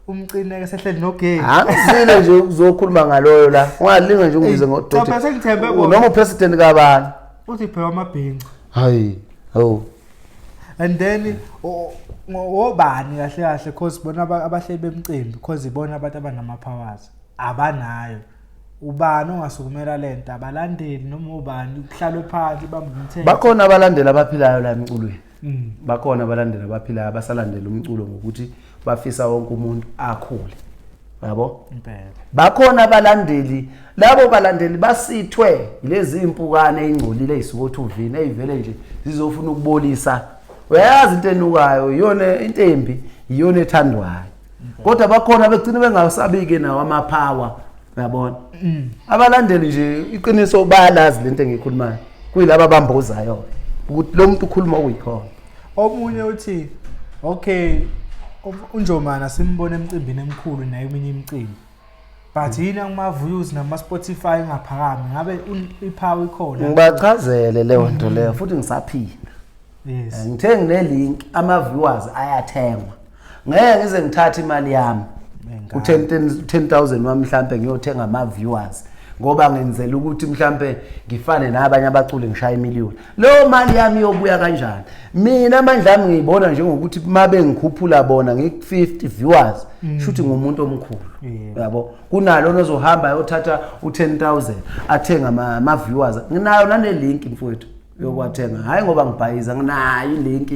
umcine esehleli nogay angisile nje ukuzokhuluma ngaloyo la ungalinga nje ungize ngodoti noma upresident kabani uthi phela amabhinqa hayi and then obani kahle because bona abahleli bemcimbi because ibona abantu abanama powers abanayo ubani ongasukumela lento abalandeli noma ubani kuhlalwe phansi bamba umthetho bakhona abalandeli abaphilayo la emculweni bakhona abalandeli abaphilayo abasalandela umculo ngokuthi bafisa wonke umuntu akhule yabo impela bakhona abalandeli labo balandeli basithwe lezi impukane ezingcolile ezisuka uthuvini ezivele nje zizofuna ukubolisa uyazi into enukayo iyona intembi iyona ethandwayo kodwa bakhona begcina bengasabike nawo amapower uyabona abalandeli nje iqiniso bayalazi lento engikhulumayo kuyilabo abambozayo ukuthi lo muntu ukhuluma ukuyikhona omunye uthi okay uNjomana simbone emcimbini emkhulu naye eminye imicimbi but yina kuma views nama Spotify ngaphakami ngabe ipower ikhona ngibachazele leyo nto leyo futhi ngisaphinda yes ngithenga nelink ama viewers ayathengwa ngeke ngize ngithathe imali yami ku 10,000 wami mhlambe ngiyothenga ama viewers ngoba ngenzela ukuthi mhlambe ngifane nabanye abaculi ngishaya imiliyoni lo mali yami yobuya kanjani mina amandla ami ngiyibona njengokuthi mabe ngikhuphula bona ngik50 viewers shuthi ngumuntu omkhulu yabo kunalo onozohamba yothatha u10,000 athenga ama viewers nginayo nane link mfowethu yokwathenga hayi ngoba ngibhayiza nginayo ilink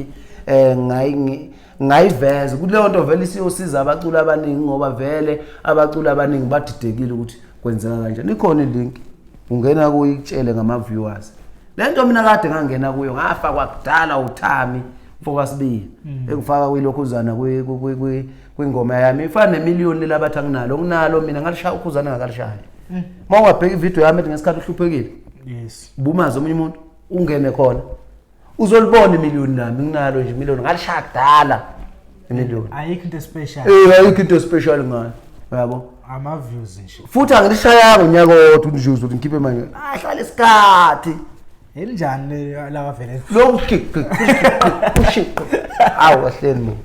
ngayiveza kuleyo nto vele siyosiza abaculi abaningi ngoba vele abaculi abaningi badidekile ukuthi kwenzeka kanjani ikhona ilink ungena kuyitshele ngama viewers lento mina kade ngangena kuyo ngafa kwakudala uThami Mfokasibili engifaka kwilokhuzana kwingoma yami ifana nemiliyoni labathi anginalo nginalo mina ngalishaya ukhuzana ngakalishaya mawungabheka ivideo yami ethi ngesikhathi uhluphekile yes bumazi omunye umuntu ungene khona uzolibona imiliyoni nami nginalo nje imiliyoni ngalishaya kudala imiliyoni ayikho into special ayikho into special ngayo yabo ama views nje futhi angilishaya ngonyaka wodwa nje uzothi ngikhiphe manje ahlala isikhathi elinjani la vele lo ushiko awu ahleni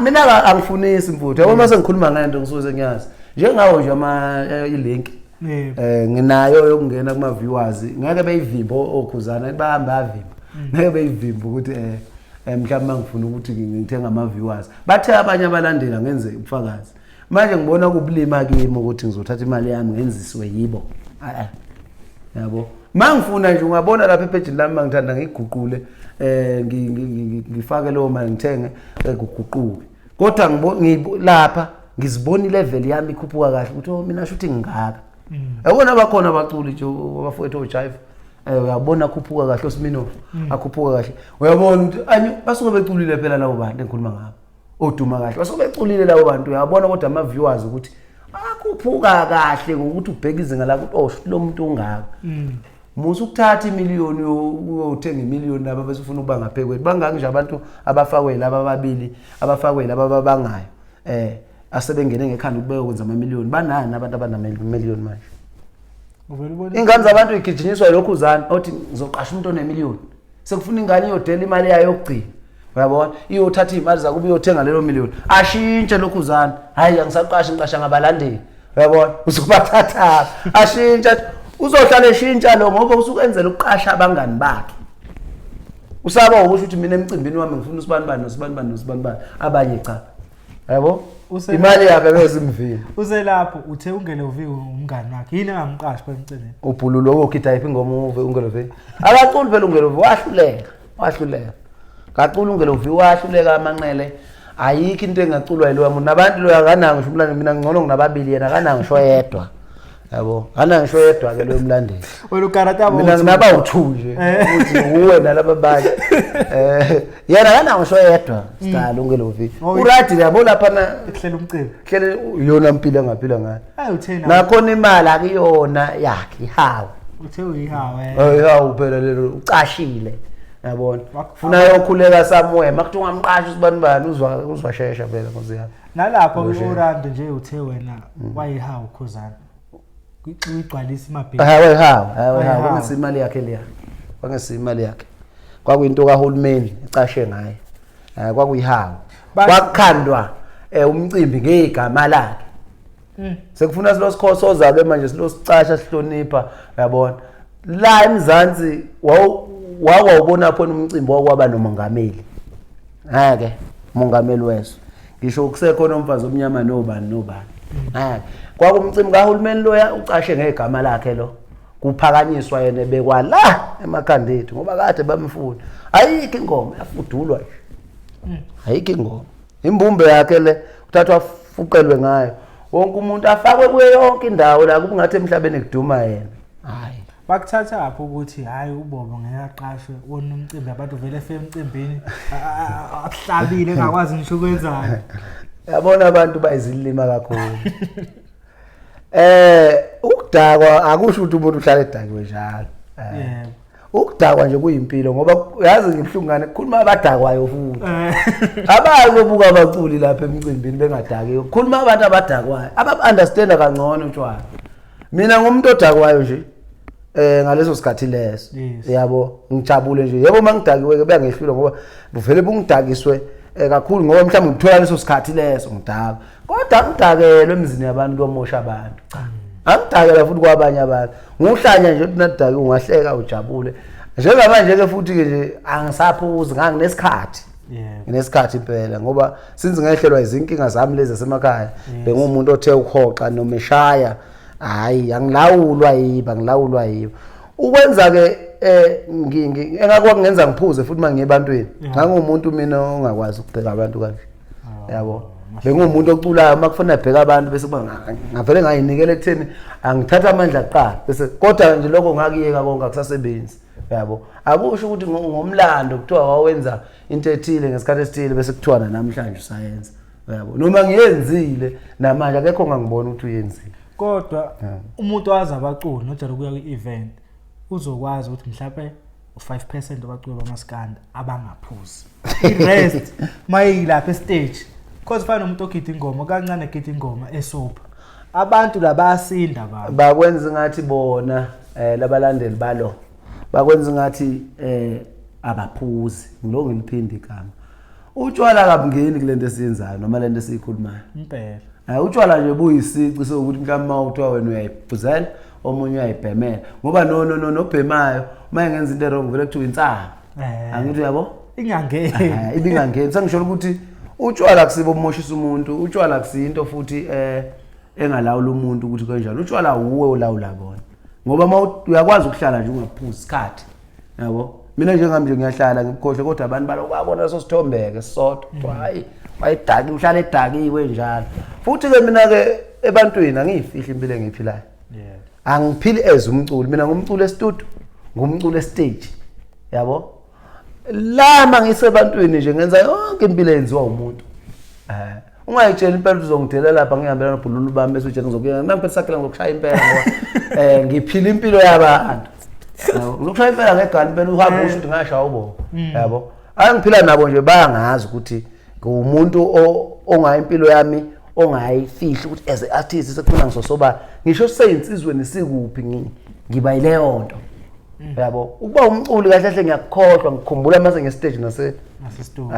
mina angifunisi mfuthu yabo mase ngikhuluma ngento ngisuze ngiyazi njengawo nje ama ilink nginayo yokungena kuma viewers ngeke beyivimba okhuzana bahamba avimba ngeke beyivimba ukuthi mhlawumbe ngifuna ukuthi ngithenga ama viewers bathe abanye abalandela ngenze ubufakazi manje ngibona kubulima kimi ukuthi ngizothatha imali yami ngenziswe yibo yabo mangifuna nje ungabona lapha epage lami mangithanda ngiguqule ngifake lo mali ngithenge ukuguquke kodwa lapha ngizibona level yami ikhuphuka kahle ukuthi mina shuthi ngingaka yabona bakhona abaculi nje abafowethu ojive uyabona khuphuka kahle osimino akhuphuka kahle uyabona ukuthi basuke beculile phela labo bantu engikhuluma ngabo oduma kahle basuke beculile labo bantu uyabona kodwa ama viewers ukuthi akhuphuka kahle ngokuthi ubheka izinga la ukuthi lo muntu ungaka musu ukuthatha imiliyoni uyothenga imiliyoni laba bese ufuna ukuba ngaphezulu bangaki nje abantu abafakwe laba ababili abafakwe laba ababangayo asebengene ngekhanda ukubeka kwenza ama miliyoni banani abantu abanamiliyoni manje uvela ubona ingane zabantu igijinyiswa lokhuzana othi ngizoqasha umuntu onemiliyoni sekufuna ingane iyodela imali yayo yokugcina uyabona iyothatha imali zakuba iyothenga lelo miliyoni ashintshe lokhuzana hayi angisaqashi ngiqasha ngabalandeli uyabona usukubathatha ashintsha uzohlala eshintsha lo ngoba usukenzela ukuqasha abangani bakhe usaba ukuthi uthi mina emcimbini wami ngifuna usibani abanye cha yabo imali yakhe bezimvini uselapho uthe ungeloviwe umngani wakhe yini engamqashi kwemcineni ubhululo wokhitha iphi ingoma ungeloviwe akaculi phela ungeloviwe wahluleka kaculi ungeloviwe wahluleka amanqele ayikho into engaculwa yiloya muntu nabantu lo yakananga ngisho umlando mina ngcono nginababili yena kananga ngisho yedwa yabo ana ngisho yedwa ke lo mlandeli wena ukarata mina ngaba u2 nje ukuthi uwe nalabo abanye yena kana ngisho yedwa sicala ungelovi uradi yabo lapha na ehlela umcimbi hlele yona impilo engaphila ngayo hayi uthena nakhona imali akuyona yakhe ihawu uthe uyihawe hawu phela lelo ucashile yabona ufuna yokhuleka somewhere makuthiwa ungamqashi usibani uzwashesha phela nkosi yakhe nalapho uRando nje uthe wena wayihawu Khuzana igcwalisa imabheki hayi kwangesi imali yakhe leya kwangesi imali yakhe kwakuyinto kaHulumeni ecashe ngaye kwakuyihawu kwakukhandwa umcimbi ngegama lakhe sekufuna silosikhosoza ke manje silosicasha sihlonipha yabona la eMzansi wawubona phona umcimbi wakwaba nomongameli ke umongameli weso ngisho ukusekhona umfazi omnyama nobani kwakumcimbi kaHulumeni loya ucashe ngegama lakhe lo kuphakanyiswa yena bekwa la emakhanda ethu ngoba kade bamfuna ayikho ingoma yafudulwa nje ayikho ingoma imbumbe yakhe le uthathwa afuqelwe ngayo wonke umuntu afakwe kuyo yonke indawo la kungathi emhlabeni kuduma yena hayi bakuthatha apho ukuthi hayi uBobo ngeke aqashwe wona umcimbi abantu vele efike emcimbini ahlabile engakwazi ngisho ukwenzani yabona abantu bayizilima kakhulu ukudakwa akusho ukuthi umuntu uhlala edakiwe njalo ukudakwa nje kuyimpilo ngoba yazi ngibhlungane kukhuluma abadakwayo futhi abazobuka abaculi lapha emcimbini bengadakiwe kukhuluma abantu abadakwayo aba-understanda kangcono utshwala mina ngumuntu odakwayo nje ngaleso sikhathi leso yabo ngijabule nje yebo mangidakiwe ke beyangehlula ngoba buvele bungidakiswe kakhulu ngoba mhlawumbe ngithola leso sikhathi leso ngidaka kodwa ngidakelwe emzini yabantu komosha abantu cha angidakela futhi kwabanye abantu nguhlanya nje ukuthi nadaki ungahleka ujabule njengamanje ke futhi ke nje angisaphuzi nganginesikhathi nginesikhathi impela ngoba since ngehlelwa izinkinga zami lezi zasemakhaya bengumuntu othe ukhoxa nomeshaya hayi angilawulwa yiba ukwenza ke engakwenza ngiphuze futhi manje ebantwini ngangumuntu mina ongakwazi ukubheka abantu kanje yabo bengumuntu oculayo makufanele abheka abantu bese ngavele ngayinikela ekutheni angithatha amandla aqala bese kodwa nje lokho ngakiyeka konke akusasebenzi yabo akusho ukuthi ngomlando kuthiwa wawenza into ethile ngesikhathi esithile bese kuthiwa namhlanje usayenza yabo noma ngiyenzile namanje akekho ngangibona ukuthi uyenzile kodwa umuntu wazi abaculi nojalo kuya kwi-event uzokwazi ukuthi mhlawumbe u5% abaculi bamaskanda abangaphuzi i-rest mayilapha estage because fana umuntu ogida ingoma kancane egida ingoma esopa abantu labasinda baba bakwenza ngathi bona labalandeli balo bakwenza ngathi abaphuzi ngilo ngiliphindi igama utshwala kabungeni kulento esiyenzayo noma lento esiyikhulumayo impela utshwala nje buyisici sokuthi mhlawumbe mawuthiwa wena uyayiphuzela omunye uyayibhemela ngoba nobhemayo uma ngenza into wrong vele kuthiwa insana angithi yabo ingangeni ibingangeni sengisho ukuthi utshwala kusibo omoshisa umuntu utshwala akusinto futhi engalawula umuntu ukuthi kanjani utshwala uwe ulawula bona ngoba uyakwazi ukuhlala nje ungaphuzi isikhathi yabo mina njengami nje ngiyahlala ngikhohle kodwa abantu balokubona leso sithombeke sisodwa hayi wayidaki uhlala edakiwe njalo futhi ke mina ke ebantwini angiyifihla impilo engiphilayo angiphili as umculi mina ngumculi estudio ngumculi estage yabo lama ngisebantwini nje ngenza yonke impilo yenziwa umuntu ungayitshela impela uzongidela lapha ngihambela nobhululu bami bese uthi ngizokuya namphela sakhela ngokushaya impela ngoba ngiphila impilo yabantu ngizokushaya impela ngegani impela uhamba usho ukuthi ngashaya ubo yabo angiphila nabo nje bayangazi ukuthi ngumuntu ongayi impilo yami ongayifihla ukuthi as a artist sekukhona ngisosoba ngisho seyinsizweni sikuphi ngiba yileyo nto yabo ukuba umculi kahle kahle ngiyakukhohlwa ngikhumbula mase ngestage nasestudio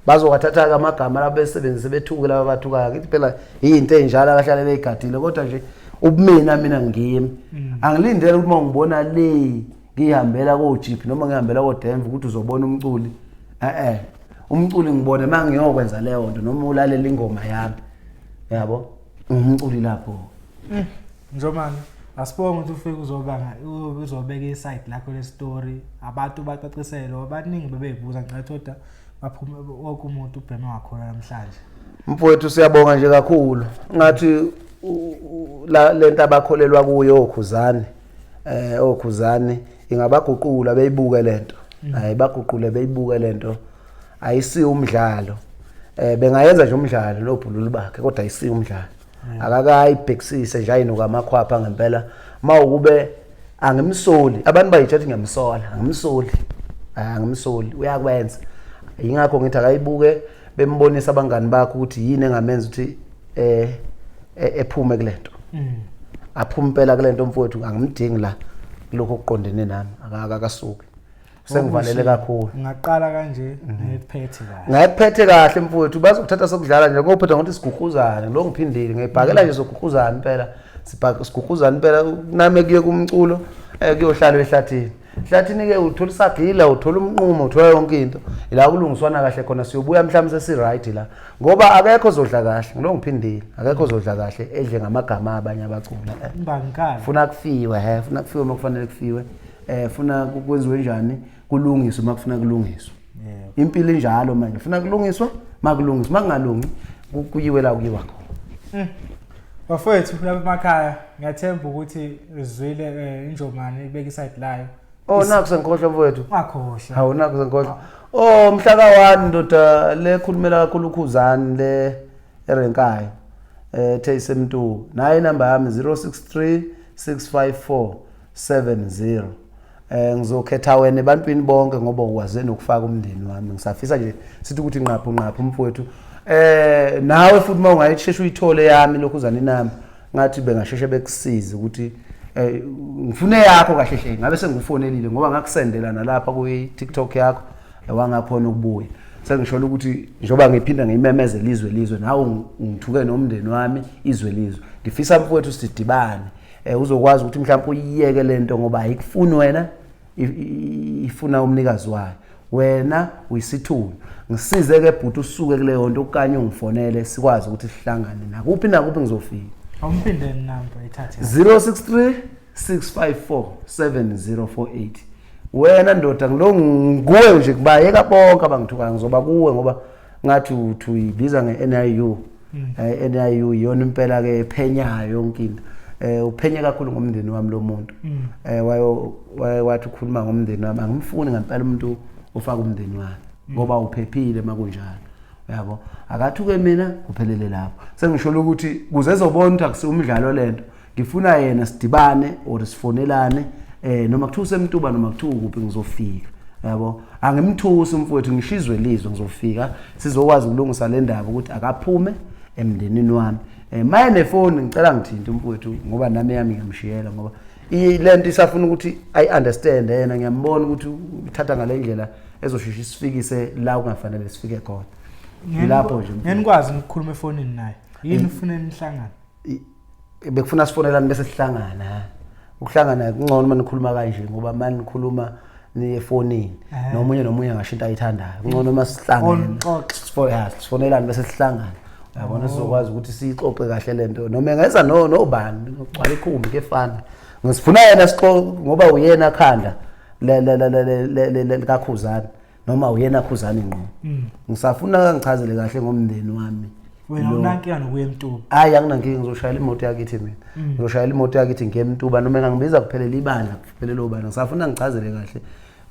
bazowathatha ke amagama labo besebenzise bethuke laba bathuka ngithi phela into enjalo abahlale beyigadile kodwa nje ubumina mina ngimi angilindele ukuthi mangibona le ngihambela ko Jeep noma ngihambela ko Denver ukuthi uzobona umculi umculi ngibone mangiyokwenza leyo nto noma ulalela ingoma yami yabo umculi lapho Njomani asibonga ukuthi ufike uzobeka isite lakho le story abantu bacacisele abaningi bebeyibuza ngathi kodwa baphume wonke umuntu ubhema wakhona namhlanje mfowethu siyabonga nje kakhulu ngathi lento abakholelwa kuyo okhuzane ingabaguqula beyibuke lento hayi baguqule beyibuke lento ayisi umdlalo bengayenza nje umdlalo lobhululu bakhe kodwa ayisi umdlalo akakayibhekisise nje ayinoka amakhwapha ngempela mawukube angimsoli abantu bayithatha ngemsola angimsoli uyakwenza ingakho ngithi akayibuke bembonisa abangani bakho ukuthi yini engamenza ukuthi ephume kulento aphume impela kulento mfowethu angimdingi la lokho okuqondene nami akakasuki sengivalele kakhulu ngaqala kanje ngiphethe kahle ngayiphethe kahle mfowethu bazokuthatha sokudlala nje ngophetha ngokuthi siguguzane lo ngiphindile ngiyibhakela nje sokuguguzana impela siguguzana impela nami kuye kumculo kuyohlala ehlathini ehlathini ke uthola isagila uthola umnqumo uthola yonke into ila kulungiswana kahle khona siyobuya mhlawumbe sesi right la ngoba akekho ozodla kahle ngilo ngiphindile akekho ozodla kahle edle ngamagama abanye abacula imbangikala funa kufiwe funa kufiwe makufanele kufiwe funa kwenziwe njani kulungiswe makufuna kulungiswa impilo enjalo manje funa kulungiswa makulungiswa makungalungi kuyiwe la kuyiwa khona bafethu lapha emakhaya ngiyathemba ukuthi izwile injomane ibeka iside layo naku sengikhohlwa mfowethu ngakhohlwa hawu naku sengikhohlwa mhla ka 1 ndoda le khulumela kakhulu ukhuzani le erenkayo Theyisemntu nayi number yami 063 654 70 ngizokhetha wena ebantwini bonke ngoba ukwazeni ukufaka umndeni wami ngisafisa nje sithi ukuthi nqaphu mfowethu nawe futhi mawungayisheshe uyithole yami lokhuzani nami ngathi bengasheshe bekusiza ukuthi ngifune yakho kahle hle ngabe sengifonelile ngoba ngakusendela nalapha ku TikTok yakho wangakhona ukubuya sengishola ukuthi njoba ngiphinda ngimemeze lizwe nawe ngithuke nomndeni wami izwe ngifisa mfowethu sidibane uzokwazi ukuthi mhlawumbe uyiyeke lento ngoba ayikufuni wena ifuna umnikazi wayo wena uyisithulu ngisize ke bhuti usuke kuleyo nto ukanye ungifonele sikwazi ukuthi sihlangane nakuphi ngizofika awumphinde number ithathe 063 654 7048 wena ndoda ngilo nguwe nje kubayeka bonke abangithuka ngizoba kuwe ngoba ngathi uyibiza ngeNIU NIU yona impela ke ephenyayo yonke into uphenye kakhulu ngomndeni wami lo muntu wathi ukhuluma ngomndeni wami angimfuni ngempela umuntu ofaka umndeni wami ngoba uphephile makunjalo yabo akathuke mina kuphelele lapho sengisho ukuthi kuze ezobona ukuthi akusiumdlalo lento ngifuna yena sidibane or sifonelane noma kuthuse emntuba noma kuthuka kuphi ngizofika yabo angimthusi mfowethu ngishizwe lizwe ngizofika sizokwazi ukulungisa le ndaba ukuthi akaphume emndenini wami maye nefoni ngicela ngithinte mfowethu ngoba nami yami ngiyamshiyela ngoba lento isafuna ukuthi I understand yena ngiyambona ukuthi uthatha ngale ndlela ezoshisa isifikise la kungafanele sifike khona lapho nje ngenikwazi ukukhuluma efonini naye yini ufuna nihlangana bekufuna sifonelane bese sihlangana ukuhlangana kungcono manikhuluma kanje ngoba manje nikhuluma ni efonini nomunye ngashinto ayithandayo kungcono masihlangana sifonelane bese sihlangana yabona sizokwazi ukuthi sixoxe kahle lento noma engeza nobani ngocwala ikhumbi kefana ngisifuna yena sixoxe ngoba uyena khanda le kakhuzani noma uyena khuzani ngqo ngisafuna ngichazele kahle ngomndeni wami wena unankinga nokuya eMtuba hayi anginankinga ngizoshayela imoto yakithi mina ngizoshayela imoto yakithi ngeMtuba noma engangibiza kuphelele ibandla kuphelele obani ngisafuna ngichazele kahle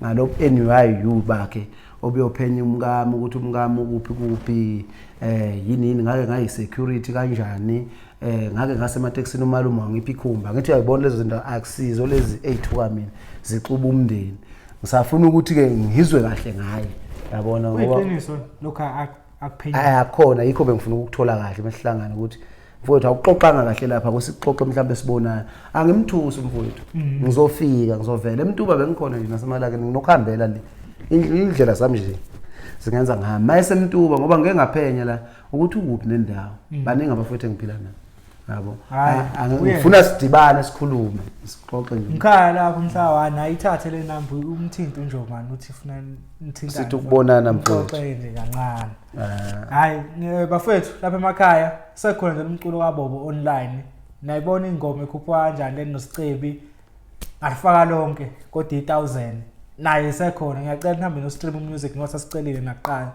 ngalo NIU bakhe obuyophenya umkami ukuthi umkami ukuphi yini ngake ngayi security kanjani ngake ngasemateksini umalume wangiphi ikhumba ngithi ayibona lezo zinto akusizo lezi eyithuka mina zixuba umndeni ngisafuna ukuthi ke ngizwe kahle ngaye yabona ngoba uyiqiniso lokho akuphenya ayakhona yikho bengifuna ukuthola kahle mesihlangana ukuthi mfowethu awuxoxanga kahle lapha kusixoxe mhlawumbe sibonayo angimthusi mfowethu ngizofika ngizovela eMtuba bengikhona nje nasemalake nginokuhambela le indlela zami nje singenza ngami mayese eMtuba ngoba ngeke ngaphenya la ukuthi ukuphi nendawo baningi abafowethu engiphila nabo yabo ngifuna sidibane sikhulume sixoxe nje ngikhaya lapho mhlawana ayithathe le number umthinto unjomani uthi ufuna nithintane sithi ukubonana mfowethu xoxele kancane hayi bafethu lapha emakhaya sekhona nje umculo kaBobo online nayibona ingoma ekhuphwa kanjani lenosicebi alifaka lonke kodwa 1000 naye sekhona ngiyacela nihambe no stream music ngoba sasicelile nakuqala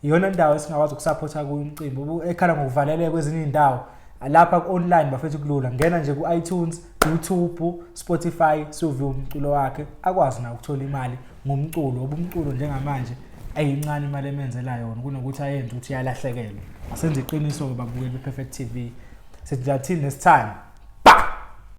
iyona indawo esingakwazi ukusupporta kuyo umcimbi ekhala ngokuvaleleka kwezinye indawo lapha ku-online bafethu kulula, ngena nje ku-iTunes, YouTube, Spotify, siwuve umculo wakhe akwazi na ukuthola imali ngomculo. Ubumculo njengamanje ayincane imali emenzela yona kunokuthi ayenze ukuthi yalahlekelwe. Asenze iqiniso babukeli be-Perfect TV. Sithi until next time.